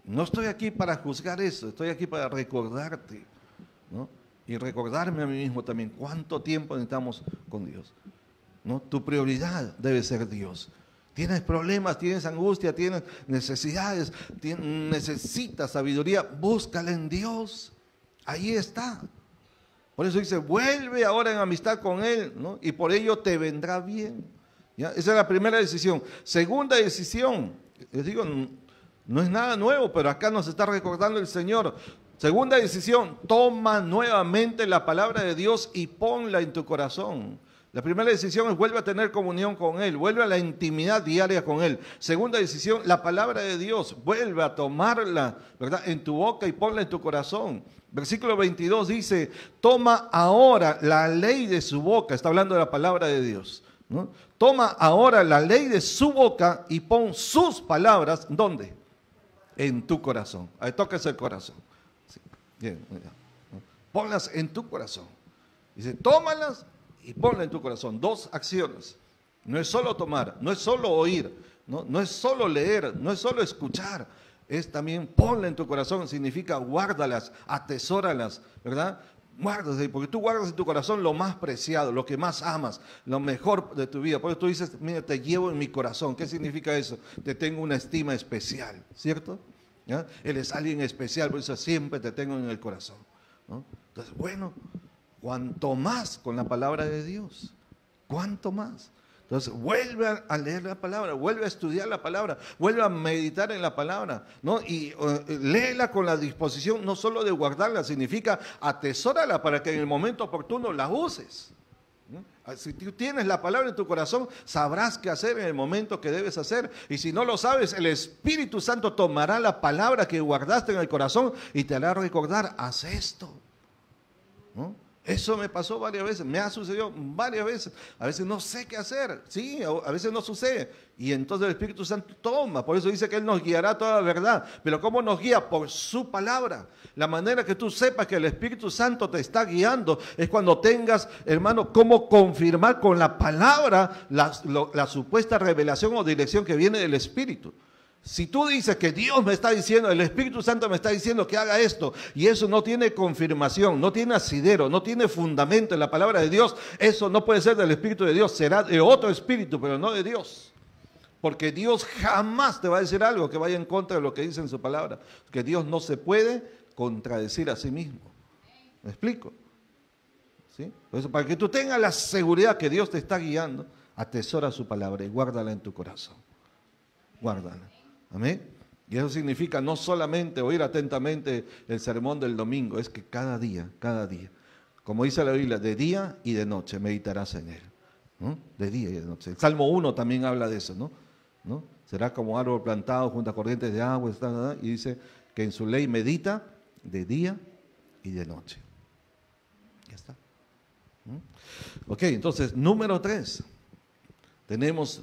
No estoy aquí para juzgar eso, estoy aquí para recordarte, ¿no? Y recordarme a mí mismo también cuánto tiempo necesitamos con Dios, ¿no? Tu prioridad debe ser Dios. Tienes problemas, tienes angustia, tienes necesidades, necesitas sabiduría, búscala en Dios. Ahí está. Por eso dice, vuelve ahora en amistad con Él, ¿no? Y por ello te vendrá bien. ¿Ya? Esa es la primera decisión. Segunda decisión, les digo, no es nada nuevo, pero acá nos está recordando el Señor. Segunda decisión, toma nuevamente la palabra de Dios y ponla en tu corazón. La primera decisión es vuelve a tener comunión con Él, vuelve a la intimidad diaria con Él. Segunda decisión, la palabra de Dios, vuelve a tomarla, ¿verdad?, en tu boca y ponla en tu corazón. Versículo 22 dice, toma ahora la ley de su boca, está hablando de la palabra de Dios, ¿no? Toma ahora la ley de su boca y pon sus palabras, ¿dónde? En tu corazón. Ahí tocas el corazón. Sí. Bien, ponlas en tu corazón. Dice, tómalas y ponla en tu corazón. Dos acciones. No es solo tomar, no es solo oír, no es solo leer, no es solo escuchar. Es también ponla en tu corazón, significa guárdalas, atesóralas, ¿verdad? Guárdalas, porque tú guardas en tu corazón lo más preciado, lo que más amas, lo mejor de tu vida. Por eso tú dices, mira, te llevo en mi corazón. ¿Qué significa eso? Te tengo una estima especial, ¿cierto? ¿Ya? Él es alguien especial, por eso siempre te tengo en el corazón, ¿no? Entonces, bueno, cuanto más con la palabra de Dios, cuanto más. Entonces, vuelve a leer la palabra, vuelve a estudiar la palabra, vuelve a meditar en la palabra, ¿no? Y léela con la disposición no solo de guardarla, significa atesórala para que en el momento oportuno la uses, ¿no? Si tú tienes la palabra en tu corazón, sabrás qué hacer en el momento que debes hacer. Y si no lo sabes, el Espíritu Santo tomará la palabra que guardaste en el corazón y te hará recordar, haz esto, ¿no? Eso me pasó varias veces, me ha sucedido varias veces. A veces no sé qué hacer, sí, a veces no sucede. Y entonces el Espíritu Santo toma, por eso dice que Él nos guiará a toda la verdad. Pero ¿cómo nos guía? Por su palabra. La manera que tú sepas que el Espíritu Santo te está guiando es cuando tengas, hermano, cómo confirmar con la palabra la supuesta revelación o dirección que viene del Espíritu. Si tú dices que Dios me está diciendo, el Espíritu Santo me está diciendo que haga esto, y eso no tiene confirmación, no tiene asidero, no tiene fundamento en la palabra de Dios, eso no puede ser del Espíritu de Dios, será de otro espíritu, pero no de Dios. Porque Dios jamás te va a decir algo que vaya en contra de lo que dice en su palabra. Que Dios no se puede contradecir a sí mismo. ¿Me explico? ¿Sí? Por eso, para que tú tengas la seguridad que Dios te está guiando, atesora su palabra y guárdala en tu corazón. Guárdala. Amén. Y eso significa no solamente oír atentamente el sermón del domingo, es que cada día, como dice la Biblia, de día y de noche meditarás en él, ¿no? De día y de noche. El Salmo 1 también habla de eso, ¿no? Será como árbol plantado junto a corrientes de agua, y dice que en su ley medita de día y de noche. Ya está. Ok, entonces, número 3. Tenemos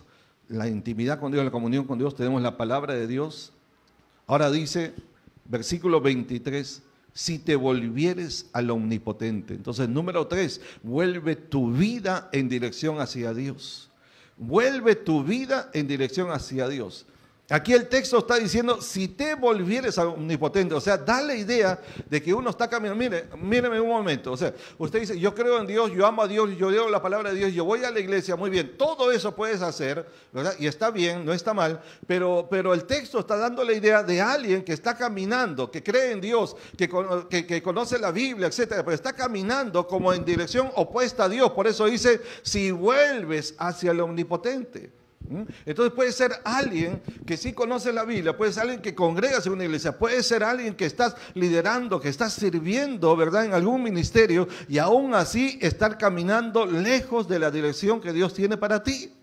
la intimidad con Dios, la comunión con Dios, tenemos la palabra de Dios. Ahora dice, versículo 23, si te volvieres al Omnipotente. Entonces, número 3, vuelve tu vida en dirección hacia Dios. Vuelve tu vida en dirección hacia Dios. Aquí el texto está diciendo, si te volvieres al Omnipotente, o sea, da la idea de que uno está caminando, míreme un momento, o sea, usted dice, yo creo en Dios, yo amo a Dios, yo leo la palabra de Dios, yo voy a la iglesia, muy bien, todo eso puedes hacer, ¿verdad? Y está bien, no está mal, pero el texto está dando la idea de alguien que está caminando, que cree en Dios, que conoce la Biblia, etcétera, pero está caminando como en dirección opuesta a Dios, por eso dice, si vuelves hacia el Omnipotente. Entonces puede ser alguien que sí conoce la Biblia, puede ser alguien que congrega en una iglesia, puede ser alguien que estás liderando, que estás sirviendo, ¿verdad?, en algún ministerio, y aún así estar caminando lejos de la dirección que Dios tiene para ti.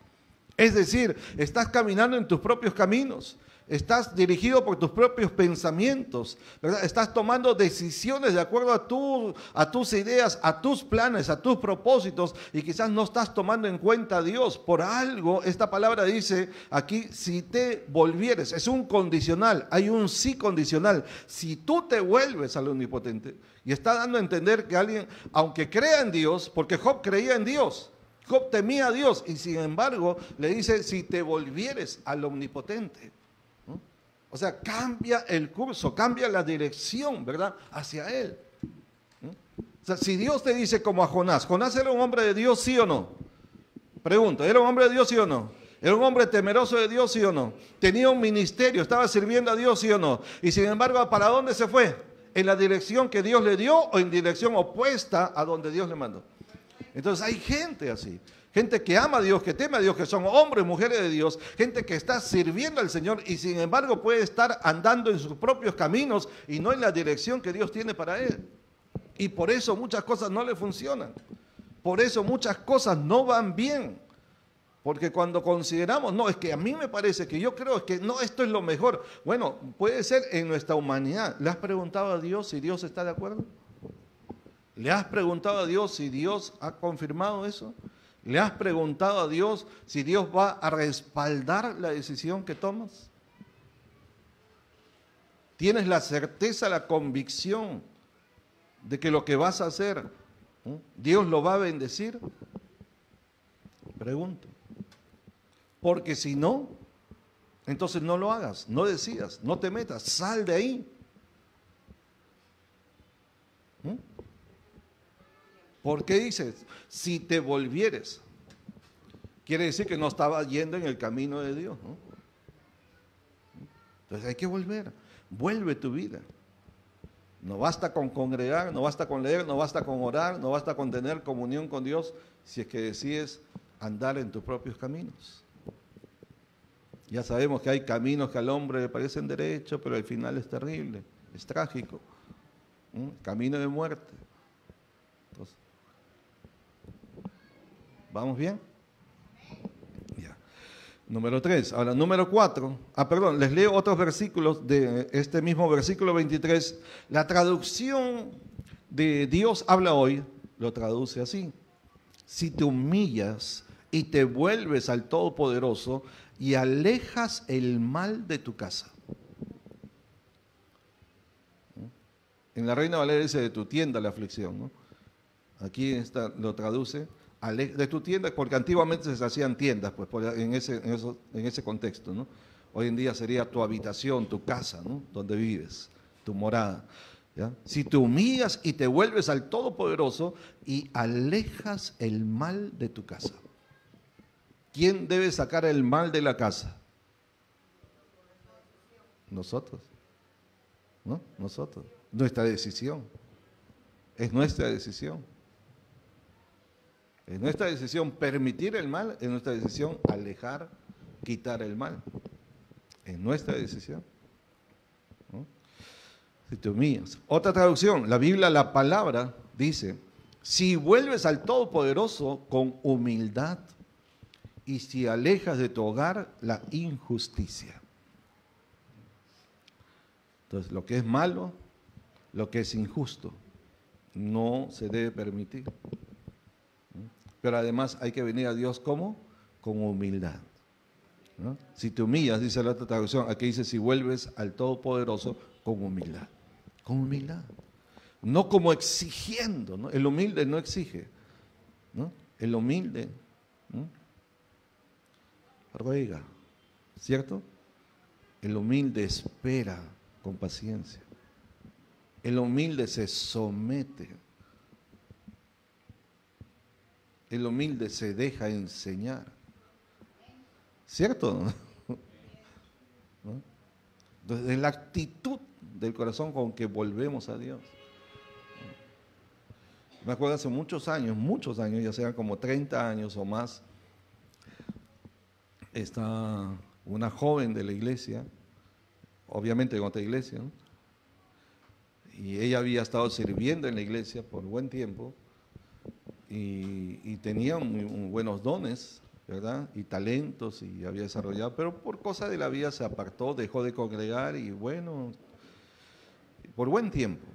Es decir, estás caminando en tus propios caminos, estás dirigido por tus propios pensamientos, ¿verdad? Estás tomando decisiones de acuerdo a tus ideas, a tus planes, a tus propósitos, y quizás no estás tomando en cuenta a Dios. Por algo, esta palabra dice aquí, si te volvieres, es un condicional, hay un sí condicional. Si tú te vuelves al Omnipotente, y está dando a entender que alguien, aunque crea en Dios, porque Job creía en Dios, Job temía a Dios, y sin embargo le dice, si te volvieres al Omnipotente. O sea, cambia el curso, cambia la dirección, ¿verdad?, hacia Él. O sea, si Dios te dice como a Jonás, ¿Jonás era un hombre de Dios, sí o no? Pregunto, ¿era un hombre de Dios, sí o no? ¿Era un hombre temeroso de Dios, sí o no? ¿Tenía un ministerio, estaba sirviendo a Dios, sí o no? Y sin embargo, ¿para dónde se fue? ¿En la dirección que Dios le dio o en dirección opuesta a donde Dios le mandó? Entonces hay gente así. Gente que ama a Dios, que teme a Dios, que son hombres y mujeres de Dios, gente que está sirviendo al Señor y sin embargo puede estar andando en sus propios caminos y no en la dirección que Dios tiene para él. Y por eso muchas cosas no le funcionan. Por eso muchas cosas no van bien. Porque cuando consideramos, no, es que a mí me parece que yo creo es que no, esto es lo mejor. Bueno, puede ser en nuestra humanidad. ¿Le has preguntado a Dios si Dios está de acuerdo? ¿Le has preguntado a Dios si Dios ha confirmado eso? ¿Le has preguntado a Dios si Dios va a respaldar la decisión que tomas? ¿Tienes la certeza, la convicción de que lo que vas a hacer, Dios lo va a bendecir? Pregunto. Porque si no, entonces no lo hagas, no decidas, no te metas, sal de ahí. ¿Por qué dices? Si te volvieres, quiere decir que no estaba yendo en el camino de Dios, ¿no? Entonces hay que volver, vuelve tu vida. No basta con congregar, no basta con leer, no basta con orar, no basta con tener comunión con Dios, si es que decides andar en tus propios caminos. Ya sabemos que hay caminos que al hombre le parecen derechos, pero al final es terrible, es trágico. Camino de muerte. Entonces, ¿vamos bien? Ya. Número 3. Ahora, número 4. Les leo otros versículos de este mismo versículo 23. La traducción de Dios habla hoy, lo traduce así. Si te humillas y te vuelves al Todopoderoso y alejas el mal de tu casa. En la Reina Valera dice de tu tienda la aflicción, ¿no? Aquí lo traduce de tu tienda, porque antiguamente se hacían tiendas, pues en ese contexto, ¿no? Hoy en día sería tu habitación, tu casa, ¿no? Donde vives, tu morada. ¿Ya? Si te humillas y te vuelves al Todopoderoso y alejas el mal de tu casa. ¿Quién debe sacar el mal de la casa? Nosotros. ¿No? Nosotros. Nuestra decisión. Es nuestra decisión. Es nuestra decisión permitir el mal, es nuestra decisión alejar, quitar el mal. Es nuestra decisión. ¿No? Si te humillas. Otra traducción, la Biblia, la palabra, dice, si vuelves al Todopoderoso con humildad y si alejas de tu hogar la injusticia. Entonces, lo que es malo, lo que es injusto, no se debe permitir. Pero además hay que venir a Dios ¿cómo? Con humildad. ¿No? Si te humillas, dice la otra traducción, aquí dice si vuelves al Todopoderoso con humildad. Con humildad. No como exigiendo, ¿no? El humilde no exige, ¿no? El humilde, ¿no? Ruega, ¿cierto? El humilde espera con paciencia. El humilde se somete. El humilde se deja enseñar. ¿Cierto? ¿No? Entonces, es la actitud del corazón con que volvemos a Dios. Me acuerdo hace muchos años, ya sean como 30 años o más, está una joven de la iglesia, obviamente en otra iglesia, ¿no? Y ella había estado sirviendo en la iglesia por buen tiempo y tenía muy buenos dones, ¿verdad? Y talentos y había desarrollado, pero por cosas de la vida se apartó, dejó de congregar y bueno, por buen tiempo.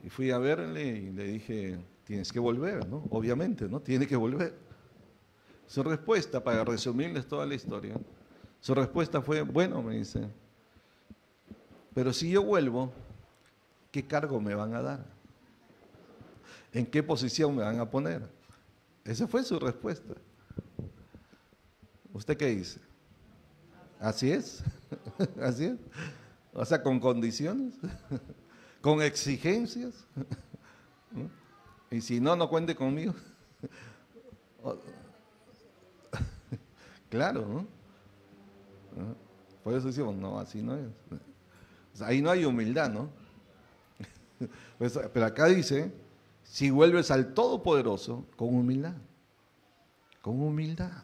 Y fui a verle y le dije, tienes que volver, ¿no? Obviamente, ¿no? Tiene que volver. Su respuesta, para resumirles toda la historia, su respuesta fue, bueno, me dice, pero si yo vuelvo, ¿qué cargo me van a dar? ¿En qué posición me van a poner? Esa fue su respuesta. ¿Usted qué dice? ¿Así es? ¿Así es? O sea, con condiciones, con exigencias. ¿No? Y si no, no cuente conmigo. Claro, ¿no? Por eso decimos, no, así no es. O sea, ahí no hay humildad, ¿no? Pero acá dice, si vuelves al Todopoderoso con humildad. Con humildad.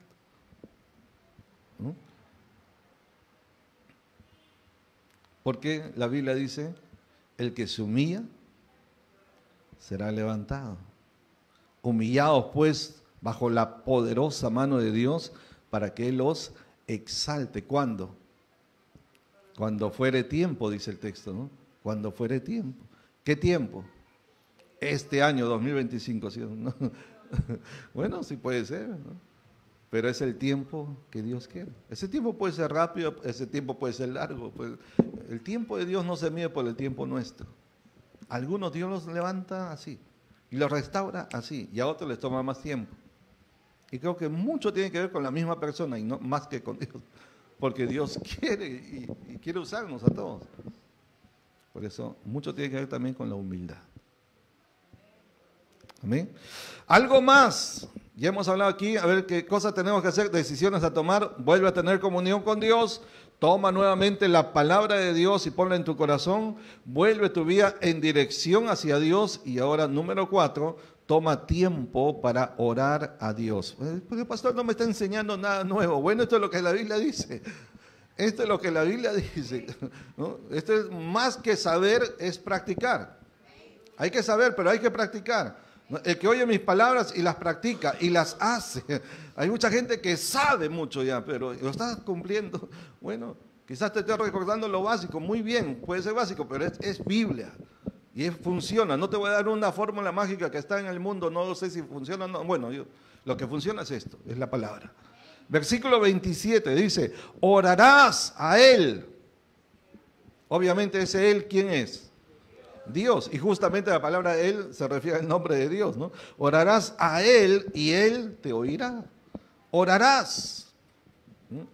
¿No? Porque la Biblia dice, el que se humilla será levantado. Humillaos pues bajo la poderosa mano de Dios para que Él los exalte. ¿Cuándo? Cuando fuere tiempo, dice el texto, ¿no? Cuando fuere tiempo. ¿Qué tiempo? Este año 2025, ¿sí? ¿No? Bueno, sí puede ser, ¿no? Pero es el tiempo que Dios quiere. Ese tiempo puede ser rápido, ese tiempo puede ser largo. Pues el tiempo de Dios no se mide por el tiempo nuestro. Algunos Dios los levanta así y los restaura así, y a otros les toma más tiempo. Y creo que mucho tiene que ver con la misma persona y no más que con Dios, porque Dios quiere y quiere usarnos a todos. Por eso, mucho tiene que ver también con la humildad. Amén. Algo más. Ya hemos hablado aquí, a ver qué cosas tenemos que hacer, decisiones a tomar. Vuelve a tener comunión con Dios. Toma nuevamente la palabra de Dios y ponla en tu corazón. Vuelve tu vida en dirección hacia Dios. Y ahora, número 4, toma tiempo para orar a Dios. Porque el pastor no me está enseñando nada nuevo. Bueno, esto es lo que la Biblia dice. Esto es lo que la Biblia dice, ¿no? Esto es más que saber, es practicar. Hay que saber, pero hay que practicar. El que oye mis palabras y las practica y las hace. Hay mucha gente que sabe mucho ya, pero lo está cumpliendo. Bueno, quizás te esté recordando lo básico. Muy bien, puede ser básico, pero es Biblia. Y funciona. No te voy a dar una fórmula mágica que está en el mundo. No sé si funciona o no. Bueno, lo que funciona es esto, es la palabra. Versículo 27 dice, orarás a Él. Obviamente ese Él, ¿quién es? Dios, y justamente la palabra Él se refiere al nombre de Dios, ¿no? Orarás a Él y Él te oirá. Orarás,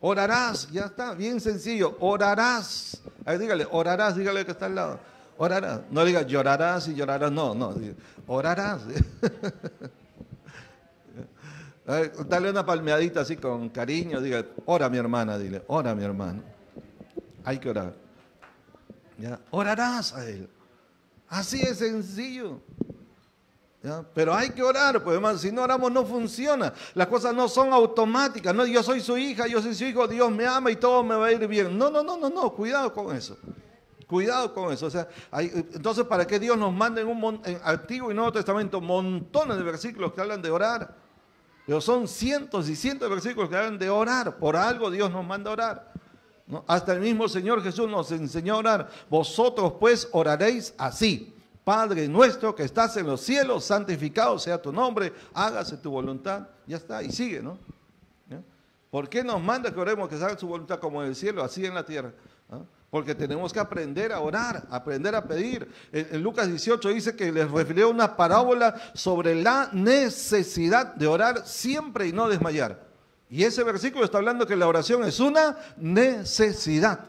orarás, ya está, bien sencillo, orarás. A ver, dígale que está al lado. Orarás, no diga llorarás y llorarás, no, orarás. A ver, dale una palmeadita así con cariño, diga, ora mi hermana, dile, ora mi hermano. Hay que orar. ¿Ya? Orarás a Él. Así es sencillo. ¿Ya? Pero hay que orar, pues hermano, si no oramos no funciona. Las cosas no son automáticas. No, yo soy su hija, yo soy su hijo, Dios me ama y todo me va a ir bien. No, cuidado con eso. Cuidado con eso. O sea, entonces, ¿para qué Dios nos manda en Antiguo y Nuevo Testamento montones de versículos que hablan de orar? Pero son cientos y cientos de versículos que hablan de orar. Por algo Dios nos manda a orar, ¿no? Hasta el mismo Señor Jesús nos enseñó a orar. Vosotros pues oraréis así: Padre nuestro que estás en los cielos, santificado sea tu nombre, hágase tu voluntad. Ya está, y sigue, ¿no? ¿Ya? ¿Por qué nos manda que oremos que se haga su voluntad como en el cielo, así en la tierra? ¿Ah? Porque tenemos que aprender a orar, aprender a pedir. En Lucas 18 dice que les refirió una parábola sobre la necesidad de orar siempre y no desmayar. Y ese versículo está hablando que la oración es una necesidad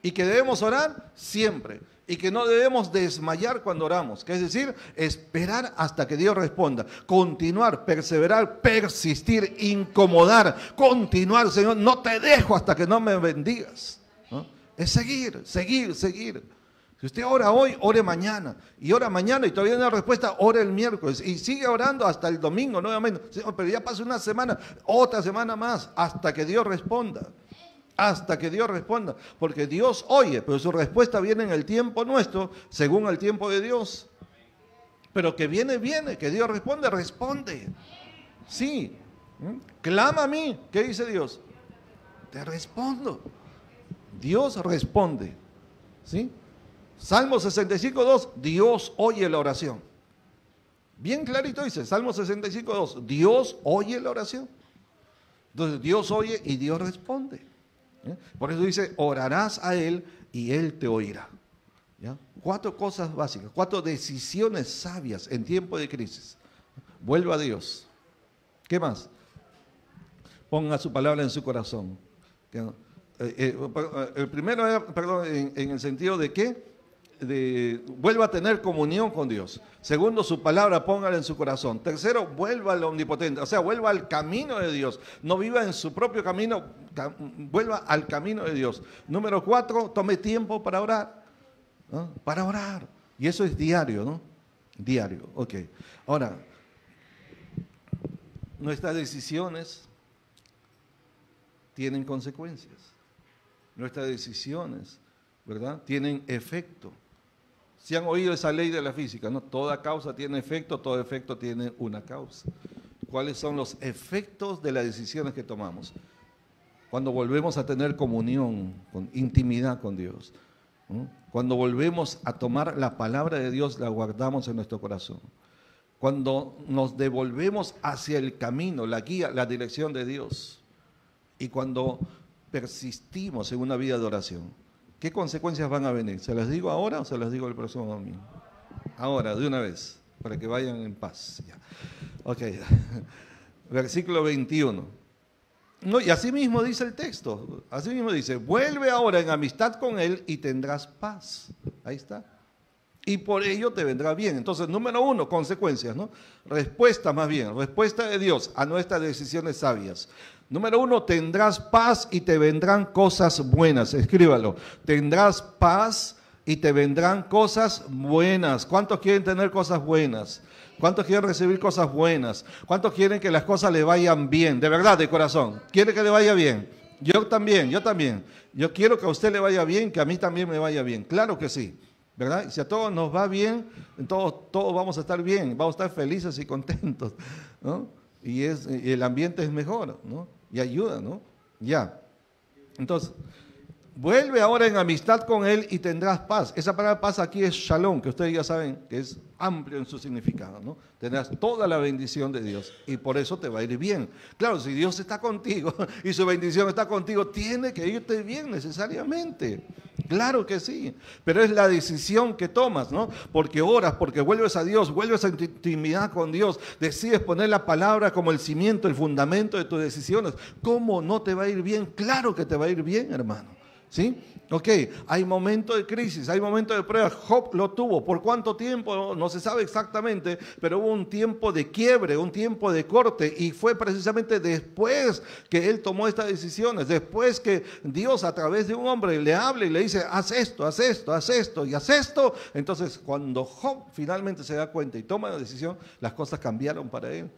y que debemos orar siempre y que no debemos desmayar cuando oramos, que es decir, esperar hasta que Dios responda, continuar, perseverar, persistir, incomodar, continuar. Señor, no te dejo hasta que no me bendigas, ¿no? Es seguir. Si usted ora hoy, ore mañana. Y ora mañana y todavía no hay respuesta, ore el miércoles. Y sigue orando hasta el domingo nuevamente. Pero ya pasa una semana, otra semana más, hasta que Dios responda. Hasta que Dios responda. Porque Dios oye, pero su respuesta viene en el tiempo nuestro, según el tiempo de Dios. Pero que viene, que Dios responde. Sí. Clama a mí. ¿Qué dice Dios? Te respondo. Dios responde. ¿Sí? Salmo 65:2, Dios oye la oración. Bien clarito dice, Salmo 65:2, Dios oye la oración. Entonces Dios oye y Dios responde. ¿Ya? Por eso dice, orarás a Él y Él te oirá. ¿Ya? 4 cosas básicas, 4 decisiones sabias en tiempo de crisis. Vuelva a Dios. ¿Qué más? Ponga su palabra en su corazón. El primero era, en el sentido de que vuelva a tener comunión con Dios. Segundo, su palabra póngala en su corazón. Tercero, vuelva al omnipotente, o sea, vuelva al camino de Dios. No viva en su propio camino, vuelva al camino de Dios. Número 4, tome tiempo para orar, ¿no? Para orar. Y eso es diario, ¿no? Diario, ok. Ahora, nuestras decisiones tienen consecuencias. Nuestras decisiones, ¿verdad?, tienen efecto. Si han oído esa ley de la física, ¿no? Toda causa tiene efecto, todo efecto tiene una causa. ¿Cuáles son los efectos de las decisiones que tomamos? Cuando volvemos a tener comunión, intimidad con Dios, ¿no? Cuando volvemos a tomar la palabra de Dios, la guardamos en nuestro corazón. Cuando nos devolvemos hacia el camino, la guía, la dirección de Dios. Y cuando persistimos en una vida de oración. ¿Qué consecuencias van a venir? ¿Se las digo ahora o se las digo el próximo domingo? Ahora, de una vez, para que vayan en paz. Ya. Ok, versículo 21. No, y así mismo dice el texto, así mismo dice, vuelve ahora en amistad con Él y tendrás paz. Ahí está. Y por ello te vendrá bien. Entonces, número 1, consecuencias, ¿no? Respuesta más bien, respuesta de Dios a nuestras decisiones sabias. Número 1, tendrás paz y te vendrán cosas buenas. Escríbalo. Tendrás paz y te vendrán cosas buenas. ¿Cuántos quieren tener cosas buenas? ¿Cuántos quieren recibir cosas buenas? ¿Cuántos quieren que las cosas le vayan bien? De verdad, de corazón. ¿Quiere que le vaya bien? Yo también, yo también. Yo quiero que a usted le vaya bien, que a mí también me vaya bien. Claro que sí. ¿Verdad? Y si a todos nos va bien, todos vamos a estar bien, vamos a estar felices y contentos, ¿no? Y el ambiente es mejor, ¿no? Y ayuda, ¿no? Ya. Entonces, vuelve ahora en amistad con Él y tendrás paz. Esa palabra paz aquí es shalom, que ustedes ya saben que es amplio en su significado, ¿no? Tendrás toda la bendición de Dios y por eso te va a ir bien. Claro, si Dios está contigo y su bendición está contigo, tiene que irte bien necesariamente. Claro que sí, pero es la decisión que tomas, ¿no? Porque oras, porque vuelves a Dios, vuelves a intimidad con Dios, decides poner la palabra como el cimiento, el fundamento de tus decisiones. ¿Cómo no te va a ir bien? Claro que te va a ir bien, hermano. ¿Sí? Ok, hay momentos de crisis, hay momentos de prueba. Job lo tuvo. ¿Por cuánto tiempo? No se sabe exactamente, pero hubo un tiempo de quiebre, un tiempo de corte, y fue precisamente después que él tomó estas decisiones, después que Dios a través de un hombre le habla y le dice, haz esto, haz esto, haz esto y haz esto. Entonces, cuando Job finalmente se da cuenta y toma la decisión, las cosas cambiaron para él.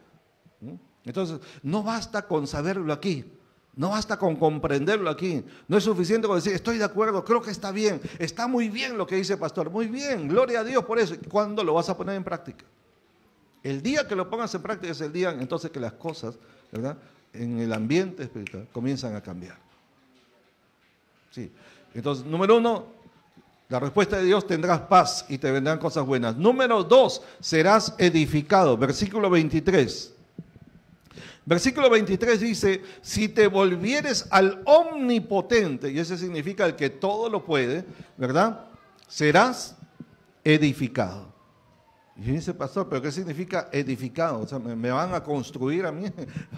Entonces, no basta con saberlo aquí. No basta con comprenderlo aquí. No es suficiente con decir, estoy de acuerdo, creo que está bien. Está muy bien lo que dice el pastor. Muy bien, gloria a Dios por eso. ¿Cuándo lo vas a poner en práctica? El día que lo pongas en práctica es el día entonces que las cosas, ¿verdad?, en el ambiente espiritual comienzan a cambiar. Sí. Entonces, número 1, la respuesta de Dios, tendrás paz y te vendrán cosas buenas. Número 2, serás edificado. Versículo 23. Versículo 23 dice, si te volvieres al omnipotente, y ese significa el que todo lo puede, ¿verdad? Serás edificado. Y dice, pastor, ¿pero qué significa edificado? O sea, ¿me van a construir a mí?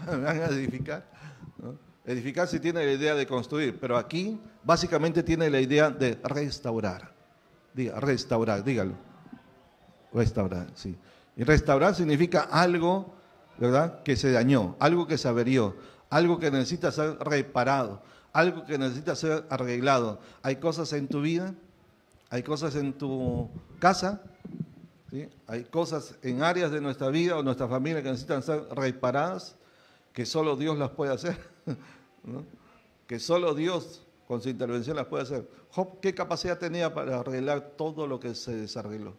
¿Me van a edificar? ¿No? Edificar sí tiene la idea de construir, pero aquí básicamente tiene la idea de restaurar. Diga, restaurar, dígalo. Restaurar, sí. Y restaurar significa algo, ¿verdad?, que se dañó, algo que se averió, algo que necesita ser reparado, algo que necesita ser arreglado. Hay cosas en tu vida, hay cosas en tu casa, ¿sí?, hay cosas en áreas de nuestra vida o nuestra familia que necesitan ser reparadas, que solo Dios las puede hacer, ¿no? Que solo Dios con su intervención las puede hacer. Job, ¿qué capacidad tenía para arreglar todo lo que se desarregló?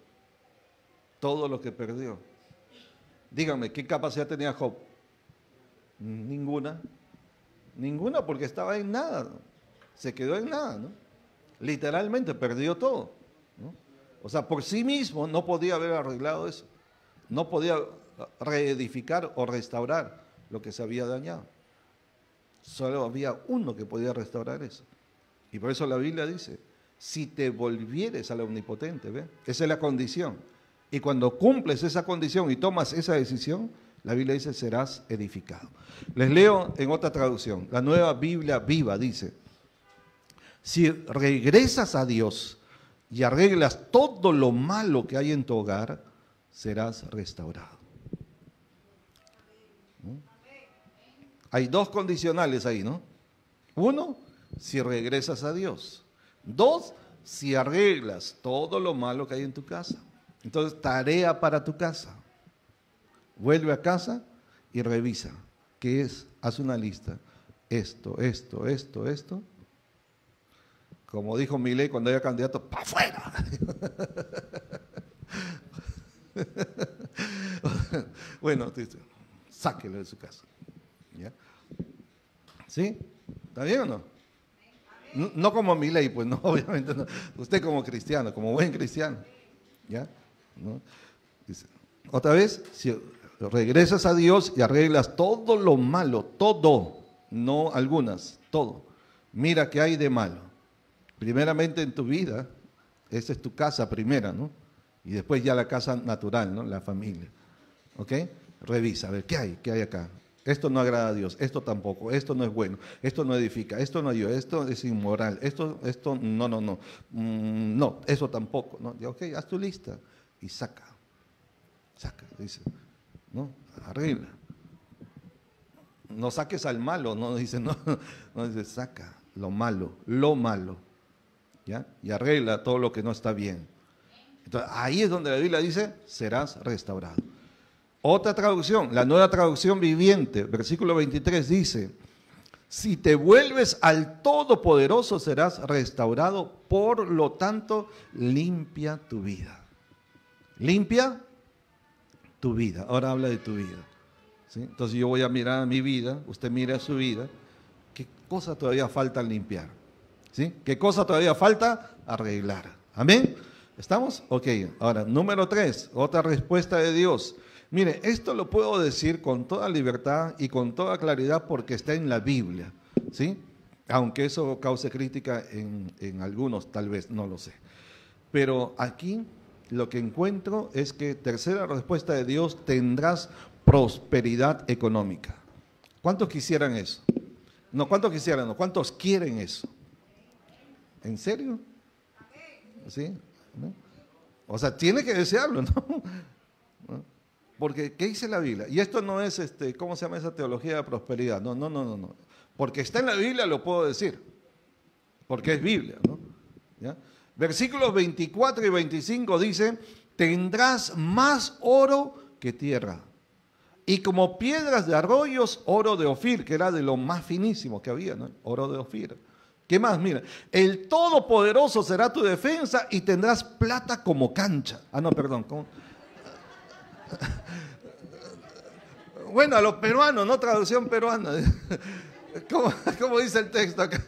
Todo lo que perdió. Díganme, ¿qué capacidad tenía Job? Ninguna. Ninguna, porque estaba en nada. Se quedó en nada, ¿no? Literalmente perdió todo, ¿no? O sea, por sí mismo no podía haber arreglado eso. No podía reedificar o restaurar lo que se había dañado. Solo había uno que podía restaurar eso. Y por eso la Biblia dice, si te volvieres al omnipotente, ¿ve? Esa es la condición. Y cuando cumples esa condición y tomas esa decisión, la Biblia dice, serás edificado. Les leo en otra traducción. La Nueva Biblia Viva dice, si regresas a Dios y arreglas todo lo malo que hay en tu hogar, serás restaurado. ¿No? Hay dos condicionales ahí, ¿no? 1, si regresas a Dios. 2, si arreglas todo lo malo que hay en tu casa. Entonces, tarea para tu casa. Vuelve a casa y revisa. ¿Qué es? Haz una lista. Esto. Como dijo Milei cuando era candidato, ¡para afuera! Bueno, sáquelo de su casa. ¿Ya? ¿Sí? ¿Está bien o no? No, no como mi ley, pues no, obviamente no. Usted como cristiano, como buen cristiano. ¿Ya? ¿No? Dice, otra vez, si regresas a Dios y arreglas todo lo malo, todo, no algunas, todo. Mira qué hay de malo. Primeramente en tu vida, esa es tu casa primera, ¿no? Y después ya la casa natural, ¿no? La familia. ¿Ok? Revisa, a ver, ¿qué hay acá? Esto no agrada a Dios, esto tampoco, esto no es bueno, esto no edifica, esto no ayuda, esto es inmoral, esto, no, no, eso tampoco, ¿no? Ya, ok, haz tu lista y saca, dice, ¿no? Arregla. No saques al malo, no dice, no dice, saca lo malo, ¿ya? Y arregla todo lo que no está bien. Entonces, ahí es donde la Biblia dice, serás restaurado. Otra traducción, la Nueva Traducción Viviente, versículo 23 dice, si te vuelves al Todopoderoso serás restaurado, por lo tanto, limpia tu vida. Limpia tu vida. Ahora habla de tu vida. ¿Sí? Entonces yo voy a mirar a mi vida, usted mira a su vida, ¿qué cosa todavía falta limpiar? ¿Sí? ¿Qué cosa todavía falta arreglar? ¿Amén? ¿Estamos? Ok, ahora, número 3, otra respuesta de Dios. Mire, esto lo puedo decir con toda libertad y con toda claridad porque está en la Biblia, ¿sí? Aunque eso cause crítica en algunos, tal vez, no lo sé. Pero aquí lo que encuentro es que, tercera respuesta de Dios, tendrás prosperidad económica. ¿Cuántos quisieran eso? No, ¿cuántos quisieran? No, ¿cuántos quieren eso? ¿En serio? ¿Sí? ¿No? O sea, tiene que desearlo, ¿no? Porque, ¿qué dice la Biblia? Y esto no es, ¿cómo se llama esa teología de prosperidad? No. Porque está en la Biblia, lo puedo decir. Porque es Biblia, ¿no? ¿Ya? Versículos 24 y 25 dice, tendrás más oro que tierra. Y como piedras de arroyos, oro de Ofir, que era de lo más finísimo que había, ¿no? Oro de Ofir. ¿Qué más? Mira, el Todopoderoso será tu defensa y tendrás plata como cancha. Ah, no, perdón. Bueno, a los peruanos, no traducción peruana. ¿Cómo dice el texto acá?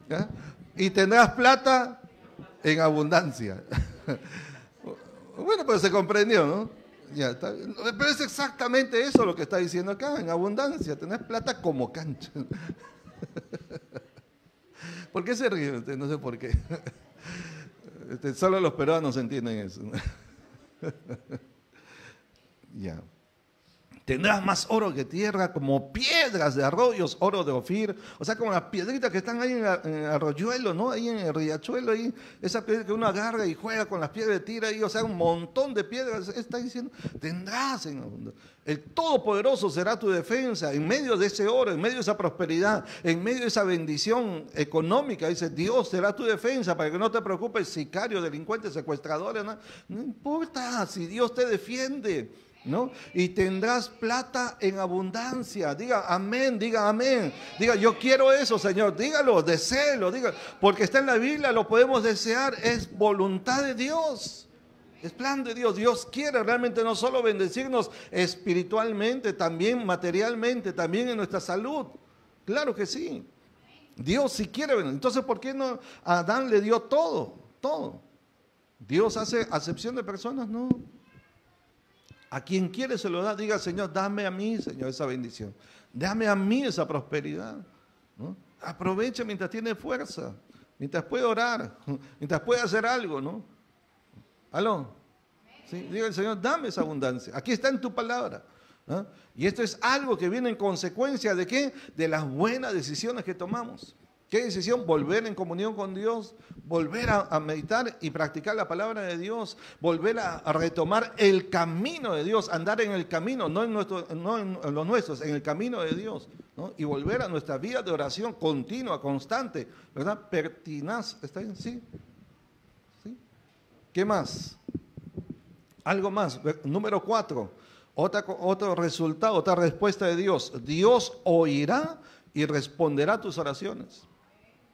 ¿Ya? Y tendrás plata en abundancia. Bueno, pero se comprendió, ¿no? Ya está. Pero es exactamente eso lo que está diciendo acá, en abundancia. Tendrás plata como cancha. ¿Por qué se ríe usted? No sé por qué. Solo los peruanos entienden eso. Ya. Tendrás más oro que tierra, como piedras de arroyos, oro de Ofir, o sea, como las piedritas que están ahí en el arroyuelo, ¿no? Ahí en el riachuelo, ahí, esa piedra que uno agarra y juega con las piedras, tira ahí, o sea, un montón de piedras, está diciendo, tendrás en abundancia. El Todopoderoso será tu defensa, en medio de ese oro, en medio de esa prosperidad, en medio de esa bendición económica, dice, Dios será tu defensa, para que no te preocupes, sicarios, delincuentes, secuestradores, no importa, si Dios te defiende, ¿no? Y tendrás plata en abundancia. Diga amén, diga amén. Diga, yo quiero eso, Señor. Dígalo, deséelo, dígalo. Porque está en la Biblia, lo podemos desear. Es voluntad de Dios. Es plan de Dios. Dios quiere realmente no solo bendecirnos espiritualmente, también materialmente, también en nuestra salud. Claro que sí. Dios sí quiere bendecir. Entonces, ¿por qué no a Adán le dio todo? Todo. ¿Dios hace acepción de personas? No. A quien quiere se lo da, diga, Señor, dame a mí, Señor, esa bendición. Dame a mí esa prosperidad, ¿no? Aprovecha mientras tiene fuerza, mientras puede orar, mientras puede hacer algo, ¿no? ¿Aló? ¿Sí? Diga el Señor, dame esa abundancia. Aquí está en tu palabra, ¿no? Y esto es algo que viene en consecuencia de ¿qué? De las buenas decisiones que tomamos. ¿Qué decisión? Volver en comunión con Dios, volver a meditar y practicar la palabra de Dios, volver a retomar el camino de Dios, andar en el camino, no en los nuestros, en el camino de Dios, ¿no? Y volver a nuestra vida de oración continua, constante, ¿verdad? Pertinaz, ¿está bien? ¿Sí? ¿Sí? ¿Qué más? Algo más, número 4, otro resultado, otra respuesta de Dios. Dios oirá y responderá tus oraciones.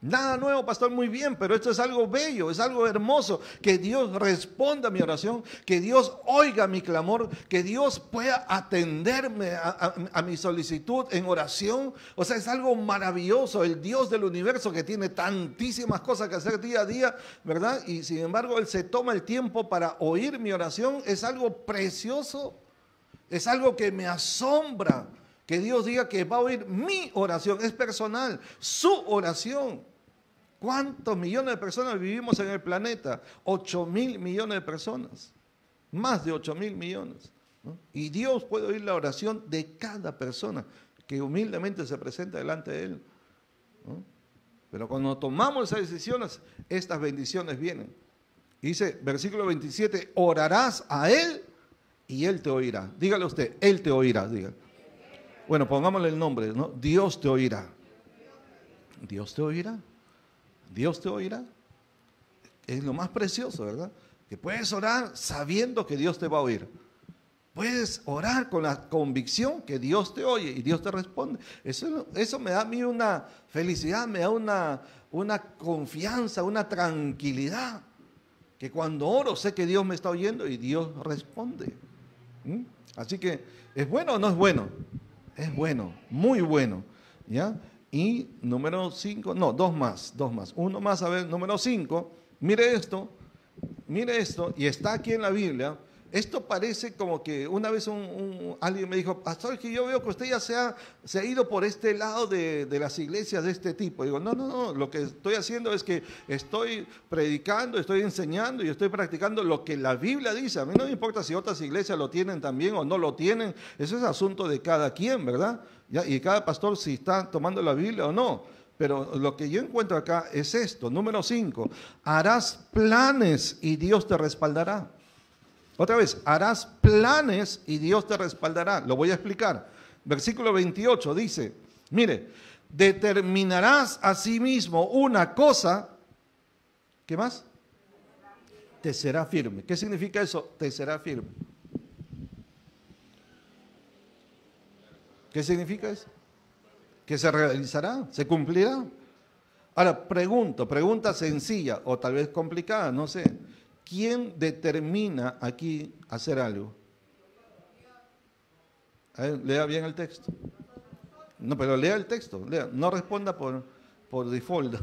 Nada nuevo, pastor, muy bien, pero esto es algo bello, es algo hermoso, que Dios responda a mi oración, que Dios oiga mi clamor, que Dios pueda atenderme a mi solicitud en oración. O sea, es algo maravilloso, el Dios del universo que tiene tantísimas cosas que hacer día a día, ¿verdad? Y sin embargo, Él se toma el tiempo para oír mi oración, es algo precioso, es algo que me asombra. Que Dios diga que va a oír mi oración, es personal, su oración. ¿Cuántos millones de personas vivimos en el planeta? 8.000 millones de personas, más de 8.000 millones. ¿No? Y Dios puede oír la oración de cada persona que humildemente se presenta delante de Él. ¿No? Pero cuando tomamos esas decisiones, estas bendiciones vienen. Dice, versículo 27, orarás a Él y Él te oirá. Dígale usted, Él te oirá, dígale. Bueno, pongámosle el nombre, ¿no? Dios te oirá. Dios te oirá. Dios te oirá. Es lo más precioso, ¿verdad? Que puedes orar sabiendo que Dios te va a oír. Puedes orar con la convicción que Dios te oye y Dios te responde. Eso me da a mí una felicidad, me da una confianza, una tranquilidad. Que cuando oro sé que Dios me está oyendo y Dios responde. Así que, ¿es bueno o no es bueno? Es bueno, muy bueno, ¿ya? Y número 5, no, dos más. Uno más, a ver, número 5, mire esto, y está aquí en la Biblia. Esto parece como que una vez alguien me dijo, pastor, que yo veo que usted ya se ha ido por este lado de las iglesias de este tipo. Digo, no, lo que estoy haciendo es que estoy predicando, estoy enseñando y estoy practicando lo que la Biblia dice. A mí no me importa si otras iglesias lo tienen también o no lo tienen, eso es asunto de cada quien, ¿verdad? ¿Ya? Y cada pastor si está tomando la Biblia o no. Pero lo que yo encuentro acá es esto, número 5, harás planes y Dios te respaldará. Otra vez, harás planes y Dios te respaldará. Lo voy a explicar. Versículo 28 dice, mire, determinarás a sí mismo una cosa, ¿qué más? Te será firme. ¿Qué significa eso? Te será firme. ¿Qué significa eso? Que se realizará, se cumplirá. Ahora, pregunta sencilla o tal vez complicada, no sé. ¿Quién determina aquí hacer algo? A ver, lea bien el texto. No, pero lea el texto, lea. No responda por default.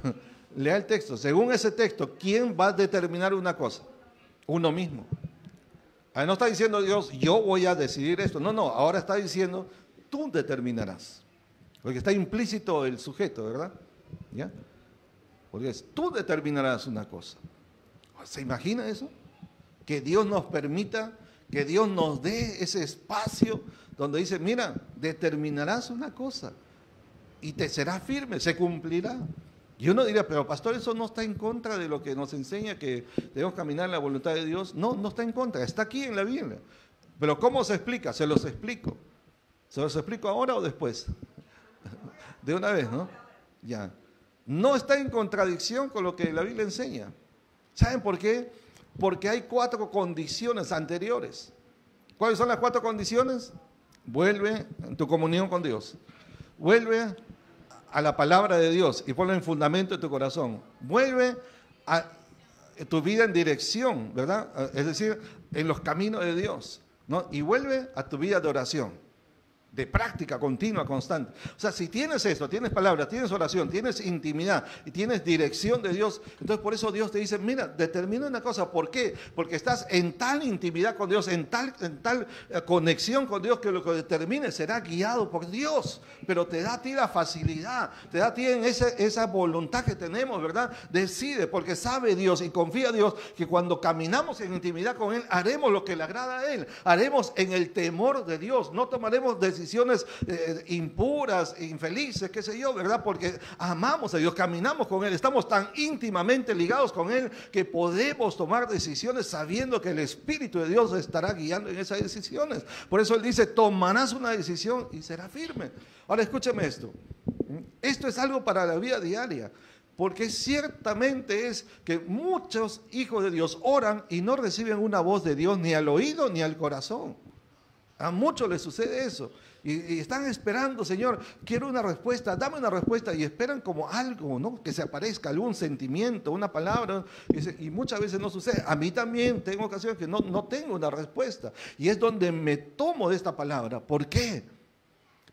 Lea el texto. Según ese texto, ¿quién va a determinar una cosa? Uno mismo. Ahí no está diciendo Dios, yo voy a decidir esto. No, ahora está diciendo, tú determinarás. Porque está implícito el sujeto, ¿verdad? ¿Ya? Porque tú determinarás una cosa. ¿Se imagina eso? Que Dios nos permita, que Dios nos dé ese espacio donde dice, mira, determinarás una cosa y te será firme, se cumplirá. Y uno diría, pero pastor, eso no está en contra de lo que nos enseña que debemos caminar en la voluntad de Dios. No está en contra, está aquí en la Biblia. Pero ¿cómo se explica? Se los explico. ¿Se los explico ahora o después? De una vez, ¿no? Ya. No está en contradicción con lo que la Biblia enseña. ¿Saben por qué? Porque hay 4 condiciones anteriores. ¿Cuáles son las 4 condiciones? Vuelve en tu comunión con Dios. Vuelve a la palabra de Dios y ponlo en fundamento de tu corazón. Vuelve a tu vida en dirección, ¿verdad? Es decir, en los caminos de Dios, ¿no? Y vuelve a tu vida de oración. De práctica continua, constante. O sea, si tienes esto, tienes palabra, tienes oración, tienes intimidad y tienes dirección de Dios, entonces por eso Dios te dice, mira, determina una cosa. ¿Por qué? Porque estás en tal intimidad con Dios, en tal conexión con Dios, que lo que determine será guiado por Dios. Pero te da a ti la facilidad, te da a ti en esa voluntad que tenemos, ¿verdad? Decide, porque sabe Dios y confía Dios que cuando caminamos en intimidad con Él, haremos lo que le agrada a Él. Haremos en el temor de Dios. No tomaremos decisiones impuras, infelices, qué sé yo, ¿verdad? Porque amamos a Dios, caminamos con Él, estamos tan íntimamente ligados con Él que podemos tomar decisiones sabiendo que el Espíritu de Dios estará guiando en esas decisiones. Por eso Él dice, tomarás una decisión y será firme. Ahora escúcheme esto. Esto es algo para la vida diaria. Porque ciertamente es que muchos hijos de Dios oran y no reciben una voz de Dios ni al oído ni al corazón. A muchos les sucede eso. Y están esperando, Señor, quiero una respuesta, dame una respuesta, y esperan como algo, ¿no? Que se aparezca algún sentimiento, una palabra, y muchas veces no sucede. A mí también tengo ocasiones que no tengo una respuesta, y es donde me tomo de esta palabra. ¿Por qué?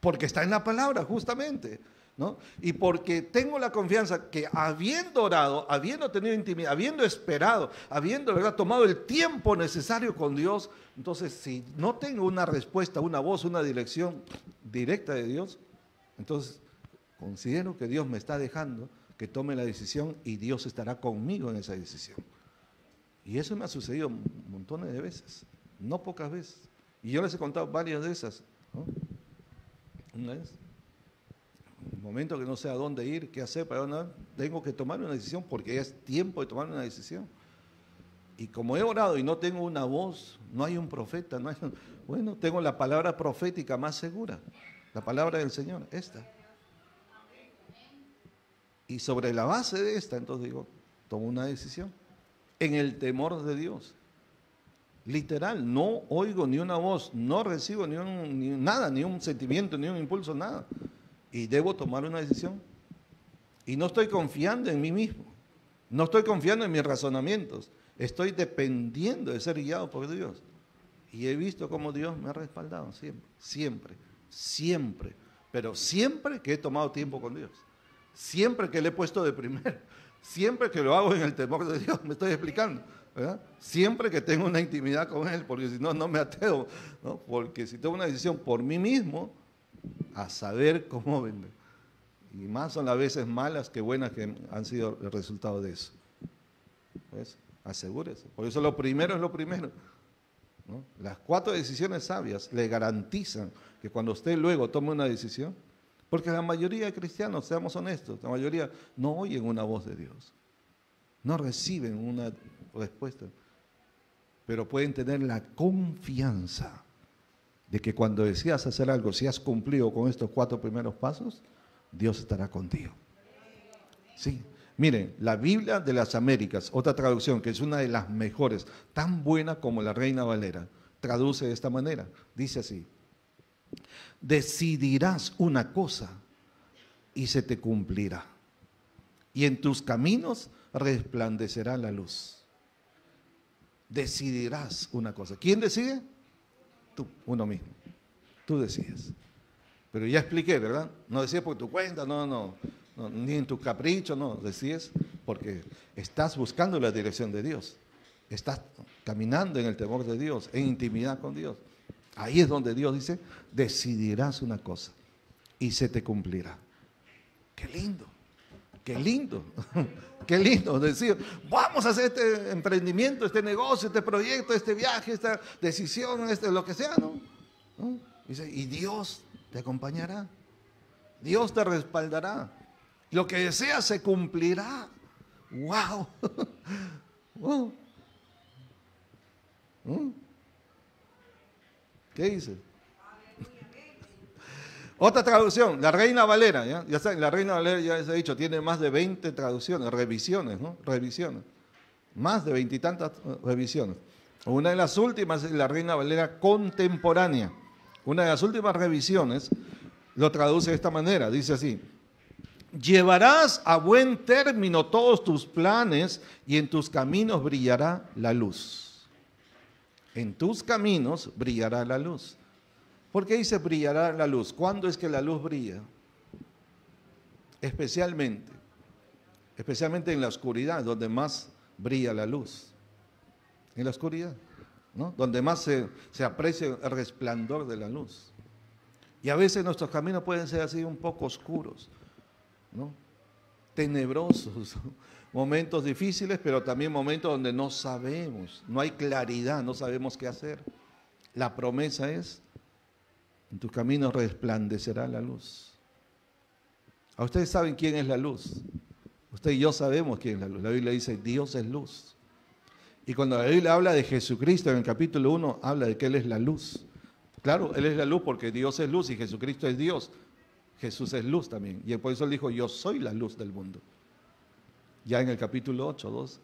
Porque está en la palabra, justamente, ¿no? Y porque tengo la confianza que habiendo orado, habiendo tenido intimidad, habiendo esperado, habiendo, ¿verdad?, tomado el tiempo necesario con Dios, entonces si no tengo una respuesta, una voz, una dirección directa de Dios, entonces considero que Dios me está dejando que tome la decisión y Dios estará conmigo en esa decisión. Y eso me ha sucedido montones de veces, no pocas veces. Y yo les he contado varias de esas, ¿no? Una vez, en un momento que no sé a dónde ir, qué hacer, para dónde, tengo que tomar una decisión porque ya es tiempo de tomar una decisión. Y como he orado y no tengo una voz, no hay un profeta, bueno, tengo la palabra profética más segura, la palabra del Señor, esta. Y sobre la base de esta, entonces digo, tomo una decisión en el temor de Dios. Literal, no oigo ni una voz, no recibo ni nada, ni un sentimiento, ni un impulso, nada. Y debo tomar una decisión. Y no estoy confiando en mí mismo, no estoy confiando en mis razonamientos, estoy dependiendo de ser guiado por Dios. Y he visto cómo Dios me ha respaldado siempre, siempre, siempre. Pero siempre que he tomado tiempo con Dios, siempre que le he puesto de primero, siempre que lo hago en el temor de Dios, me estoy explicando, ¿verdad? Siempre que tengo una intimidad con Él, porque si no, no me atrevo, ¿no? Porque si tomo una decisión por mí mismo, a saber cómo vendrá. Y más son las veces malas que buenas que han sido el resultado de eso. ¿Ves? Asegúrese. Por eso lo primero es lo primero, ¿no? Las 4 decisiones sabias le garantizan que cuando usted luego tome una decisión, porque la mayoría de cristianos, seamos honestos, la mayoría no oyen una voz de Dios, no reciben una respuesta, pero pueden tener la confianza de que cuando decidas hacer algo, si has cumplido con estos 4 primeros pasos, Dios estará contigo. Sí, miren, la Biblia de las Américas, otra traducción que es una de las mejores, tan buena como la Reina Valera, traduce de esta manera, dice así: decidirás una cosa y se te cumplirá, y en tus caminos resplandecerá la luz. Decidirás una cosa. ¿Quién decide? Tú, uno mismo. Tú decides. Pero ya expliqué, ¿verdad? No decides por tu cuenta, no, ni en tu capricho, no. Decides porque estás buscando la dirección de Dios. Estás caminando en el temor de Dios, en intimidad con Dios. Ahí es donde Dios dice, decidirás una cosa y se te cumplirá. ¡Qué lindo! ¡Qué lindo! ¡Qué lindo! Decir, vamos a hacer este emprendimiento, este negocio, este proyecto, este viaje, esta decisión, lo que sea, ¿no? Dice, y Dios te acompañará. Dios te respaldará. Lo que deseas se cumplirá. ¡Wow! ¡Wow! ¿Qué dice? Otra traducción, la Reina Valera, ya saben, la Reina Valera, ya les he dicho, tiene más de 20 traducciones, revisiones, ¿no? Revisiones. Más de 20 y tantas revisiones. Una de las últimas es la Reina Valera contemporánea. Una de las últimas revisiones lo traduce de esta manera, dice así: llevarás a buen término todos tus planes y en tus caminos brillará la luz. En tus caminos brillará la luz. ¿Por qué dice brillará la luz? ¿Cuándo es que la luz brilla? Especialmente en la oscuridad, donde más brilla la luz. En la oscuridad, ¿no? Donde más se aprecia el resplandor de la luz. Y a veces nuestros caminos pueden ser así un poco oscuros, ¿no? Tenebrosos, momentos difíciles, pero también momentos donde no sabemos, no hay claridad, no sabemos qué hacer. La promesa es: en tus caminos resplandecerá la luz. ¿A ustedes saben quién es la luz? Usted y yo sabemos quién es la luz. La Biblia dice, Dios es luz. Y cuando la Biblia habla de Jesucristo en el capítulo 1, habla de que Él es la luz. Claro, Él es la luz porque Dios es luz y Jesucristo es Dios. Jesús es luz también. Y por eso Él dijo, yo soy la luz del mundo. Ya en el capítulo 8, 2.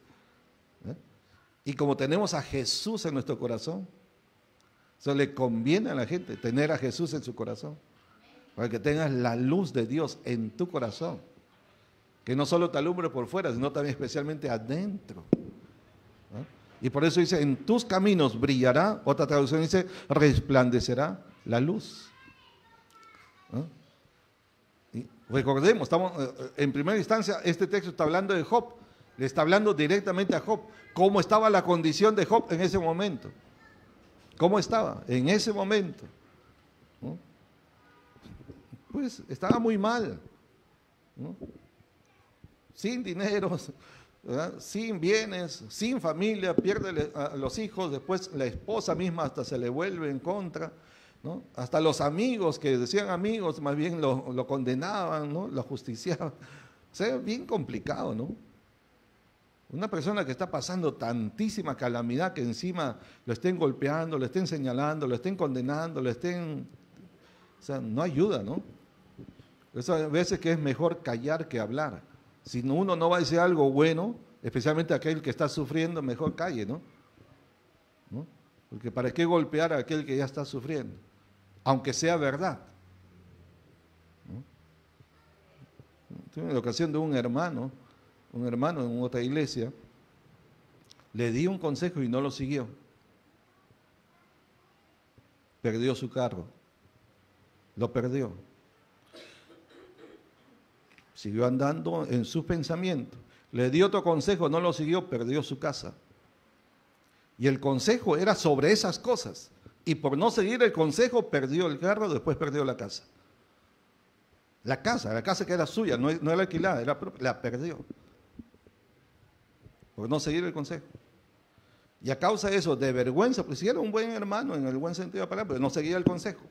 Y como tenemos a Jesús en nuestro corazón, eso le conviene a la gente, tener a Jesús en su corazón. para que tengas la luz de Dios en tu corazón, que no solo te alumbre por fuera, sino también especialmente adentro. ¿No? Y por eso dice, en tus caminos brillará, otra traducción dice, resplandecerá la luz. ¿No? Y recordemos, estamos en primera instancia, este texto está hablando de Job, le está hablando directamente a Job, cómo estaba la condición de Job en ese momento, cómo estaba en ese momento. ¿No? Pues estaba muy mal, ¿no? Sin dinero, ¿verdad? Sin bienes, sin familia, pierde a los hijos, después la esposa misma hasta se le vuelve en contra, ¿no? Hasta los amigos que decían amigos, más bien lo condenaban, ¿no? Lo justiciaban. O sea, bien complicado, ¿no? Una persona que está pasando tantísima calamidad que encima lo estén golpeando, lo estén señalando, lo estén condenando, lo estén... O sea, no ayuda, ¿no? Eso a veces que es mejor callar que hablar. Si uno no va a decir algo bueno, especialmente aquel que está sufriendo, mejor calle, ¿no? ¿No? Porque ¿para qué golpear a aquel que ya está sufriendo? Aunque sea verdad. ¿No? Tuve la ocasión de un hermano en otra iglesia, le di un consejo y no lo siguió. Perdió su carro. Lo perdió. Siguió andando en sus pensamientos. Le di otro consejo, no lo siguió, perdió su casa. Y el consejo era sobre esas cosas. Y por no seguir el consejo, perdió el carro, después perdió la casa. La casa que era suya, no era alquilada, la perdió. Por no seguir el consejo. Y a causa de eso, de vergüenza, pues si era un buen hermano en el buen sentido de la palabra, pero no seguía el consejo.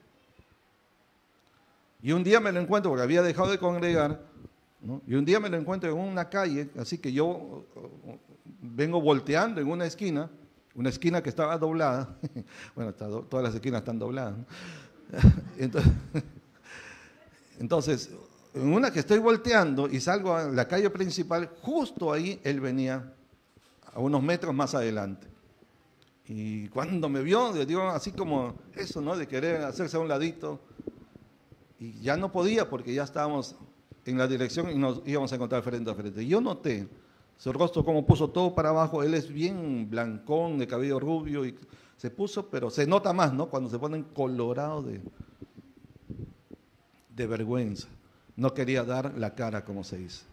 Y un día me lo encuentro, porque había dejado de congregar, ¿no? Y un día me lo encuentro en una calle, así que yo vengo volteando en una esquina que estaba doblada. Bueno, todas las esquinas están dobladas, ¿no? Entonces, en una que estoy volteando y salgo a la calle principal, justo ahí él venía a unos metros más adelante. Y cuando me vio, le dio así como eso, ¿no? De querer hacerse a un ladito. Y ya no podía porque ya estábamos en la dirección y nos íbamos a encontrar frente a frente. Y yo noté su rostro como puso todo para abajo. Él es bien blancón, de cabello rubio, y se puso, pero se nota más, ¿no? Cuando se ponen colorados de vergüenza. No quería dar la cara, como se dice.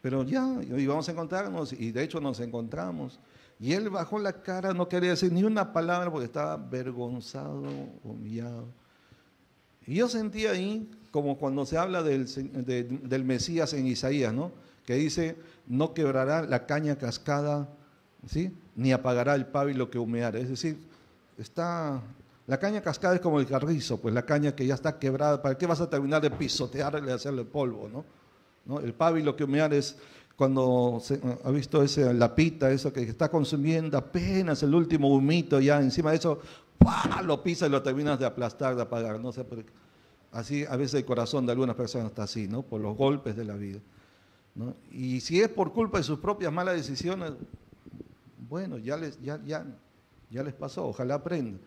Pero ya íbamos a encontrarnos, y de hecho nos encontramos. Y él bajó la cara, no quería decir ni una palabra porque estaba avergonzado, humillado. Y yo sentí ahí, como cuando se habla del Mesías en Isaías, ¿no? Que dice, no quebrará la caña cascada, ¿sí? Ni apagará el pábilo que humeara. Es decir, la caña cascada es como el carrizo, pues la caña que ya está quebrada, ¿para qué vas a terminar de pisotearle y hacerle polvo, ¿no? El pábilo que humear es cuando ha visto la pita, eso que está consumiendo apenas el último humito, ya encima de eso, ¡pah!, lo pisa y lo terminas de aplastar, de apagar, no sé, así a veces el corazón de algunas personas está así, ¿no? Por los golpes de la vida, ¿no? Y si es por culpa de sus propias malas decisiones, bueno, ya les pasó, ojalá aprendan.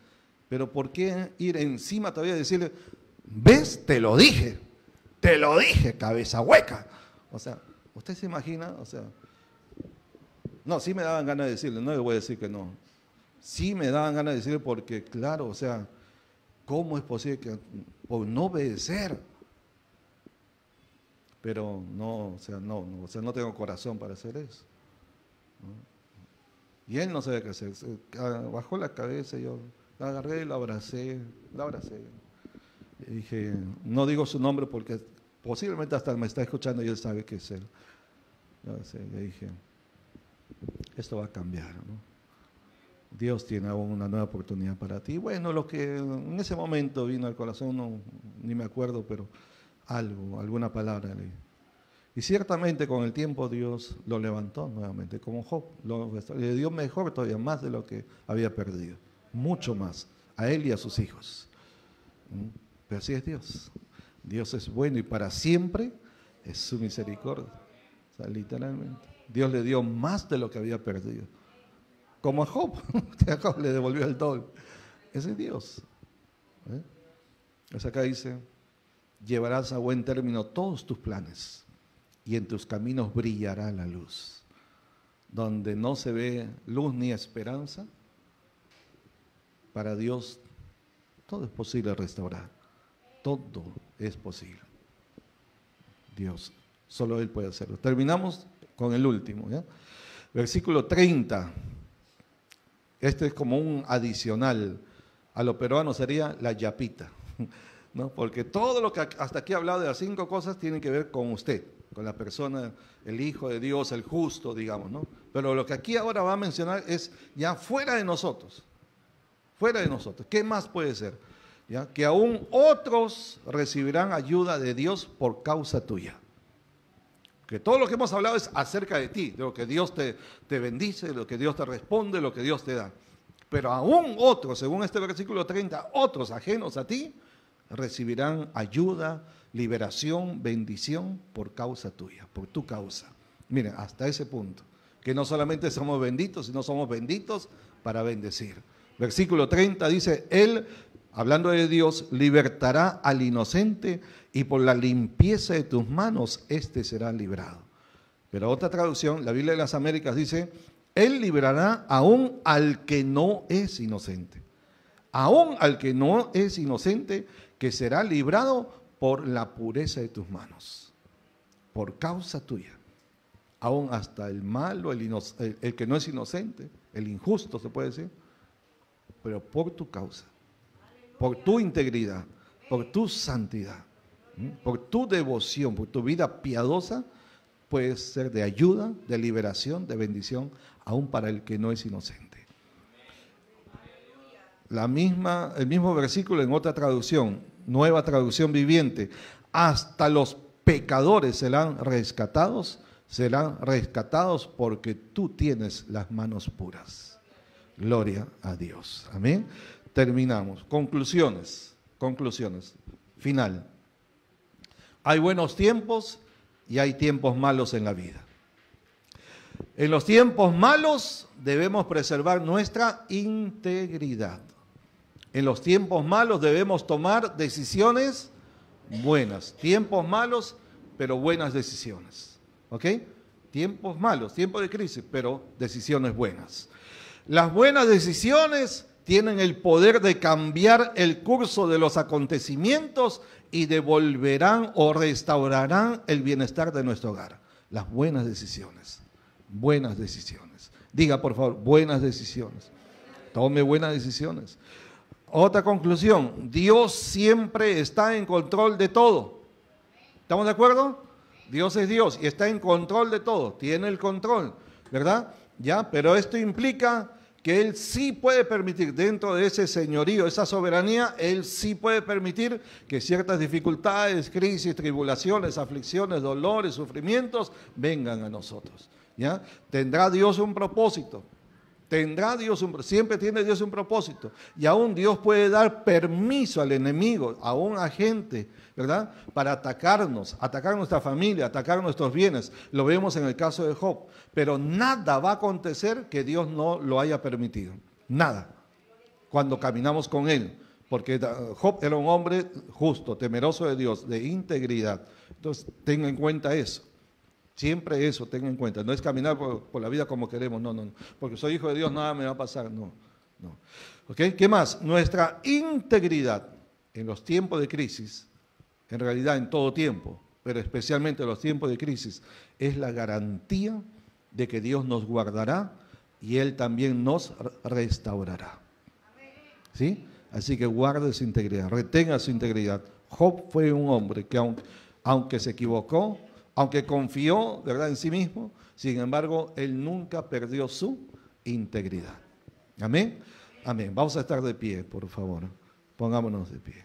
Pero ¿por qué ir encima todavía y decirle, ves, te lo dije, cabeza hueca? O sea, ¿usted se imagina? O sea, no, sí me daban ganas de decirle, no le voy a decir que no. Sí me daban ganas de decirle porque, claro, o sea, ¿cómo es posible que por no obedecer? Pero no, o sea, no tengo corazón para hacer eso, ¿no? Y él no sabía qué hacer. Bajó la cabeza, yo la agarré, la abracé. Y dije, no digo su nombre porque posiblemente hasta me está escuchando y él sabe que es él. Le dije, esto va a cambiar, ¿no? Dios tiene aún una nueva oportunidad para ti. Bueno, lo que en ese momento vino al corazón, no, ni me acuerdo, pero alguna palabra le di. Y ciertamente con el tiempo Dios lo levantó nuevamente, como Job, le dio mejor todavía, más de lo que había perdido, mucho más, a él y a sus hijos. Pero así es Dios. Dios es bueno y para siempre es su misericordia. O sea, literalmente, Dios le dio más de lo que había perdido. Como a Job, a Job le devolvió el doble. Ese es Dios. Pues acá dice, llevarás a buen término todos tus planes y en tus caminos brillará la luz. Donde no se ve luz ni esperanza, para Dios todo es posible restaurar. Todo es posible. Dios, solo Él puede hacerlo. Terminamos con el último, ¿ya? Versículo 30. Este es como un adicional. A lo peruano sería la yapita, ¿no? Porque todo lo que hasta aquí he hablado de las 5 cosas tiene que ver con usted, con la persona, el Hijo de Dios, el justo, digamos, ¿no? Pero lo que aquí ahora va a mencionar es ya fuera de nosotros. Fuera de nosotros. ¿Qué más puede ser? ¿Ya? Que aún otros recibirán ayuda de Dios por causa tuya. Que todo lo que hemos hablado es acerca de ti, de lo que Dios te bendice, de lo que Dios te responde, de lo que Dios te da. Pero aún otros, según este versículo 30, otros ajenos a ti, recibirán ayuda, liberación, bendición por causa tuya, por tu causa. Miren, hasta ese punto, que no solamente somos benditos, sino somos benditos para bendecir. Versículo 30 dice, Él, hablando de Dios, libertará al inocente y por la limpieza de tus manos, éste será librado. Pero otra traducción, la Biblia de las Américas dice, Él liberará aún al que no es inocente. Aún al que no es inocente, que será librado por la pureza de tus manos, por causa tuya. Aún hasta el malo, el que no es inocente, el injusto se puede decir, pero por tu causa, por tu integridad, por tu santidad, por tu devoción, por tu vida piadosa, puede ser de ayuda, de liberación, de bendición, aún para el que no es inocente. El mismo versículo en otra traducción, Nueva Traducción Viviente, hasta los pecadores serán rescatados porque tú tienes las manos puras. Gloria a Dios. Amén. Terminamos. Conclusiones. Final. Hay buenos tiempos y hay tiempos malos en la vida. En los tiempos malos debemos preservar nuestra integridad. En los tiempos malos debemos tomar decisiones buenas. Tiempos malos, pero buenas decisiones. ¿Ok? Tiempos malos, tiempos de crisis, pero decisiones buenas. Las buenas decisiones tienen el poder de cambiar el curso de los acontecimientos y devolverán o restaurarán el bienestar de nuestro hogar. Las buenas decisiones. Buenas decisiones. Diga, por favor, buenas decisiones. Tome buenas decisiones. Otra conclusión, Dios siempre está en control de todo. ¿Estamos de acuerdo? Dios es Dios y está en control de todo, tiene el control, ¿verdad? Ya, pero esto implica que Él sí puede permitir, dentro de ese señorío, esa soberanía, Él sí puede permitir que ciertas dificultades, crisis, tribulaciones, aflicciones, dolores, sufrimientos vengan a nosotros. ¿Ya? Tendrá Dios un propósito. Siempre tiene Dios un propósito. Y aún Dios puede dar permiso al enemigo, a un agente, ¿verdad? Para atacarnos, atacar nuestra familia, atacar nuestros bienes. Lo vemos en el caso de Job. Pero nada va a acontecer que Dios no lo haya permitido. Nada. Cuando caminamos con Él. Porque Job era un hombre justo, temeroso de Dios, de integridad. Entonces, tenga en cuenta eso. Siempre eso, tenga en cuenta. No es caminar por la vida como queremos, no. Porque soy hijo de Dios, nada me va a pasar, no. ¿Ok? ¿Qué más? Nuestra integridad en los tiempos de crisis, en realidad en todo tiempo, pero especialmente en los tiempos de crisis, es la garantía de que Dios nos guardará y Él también nos restaurará. ¿Sí? Así que guarde su integridad, retenga su integridad. Job fue un hombre que aunque se equivocó, aunque confió, ¿verdad?, en sí mismo, sin embargo, él nunca perdió su integridad. Amén. Amén. Vamos a estar de pie, por favor. Pongámonos de pie.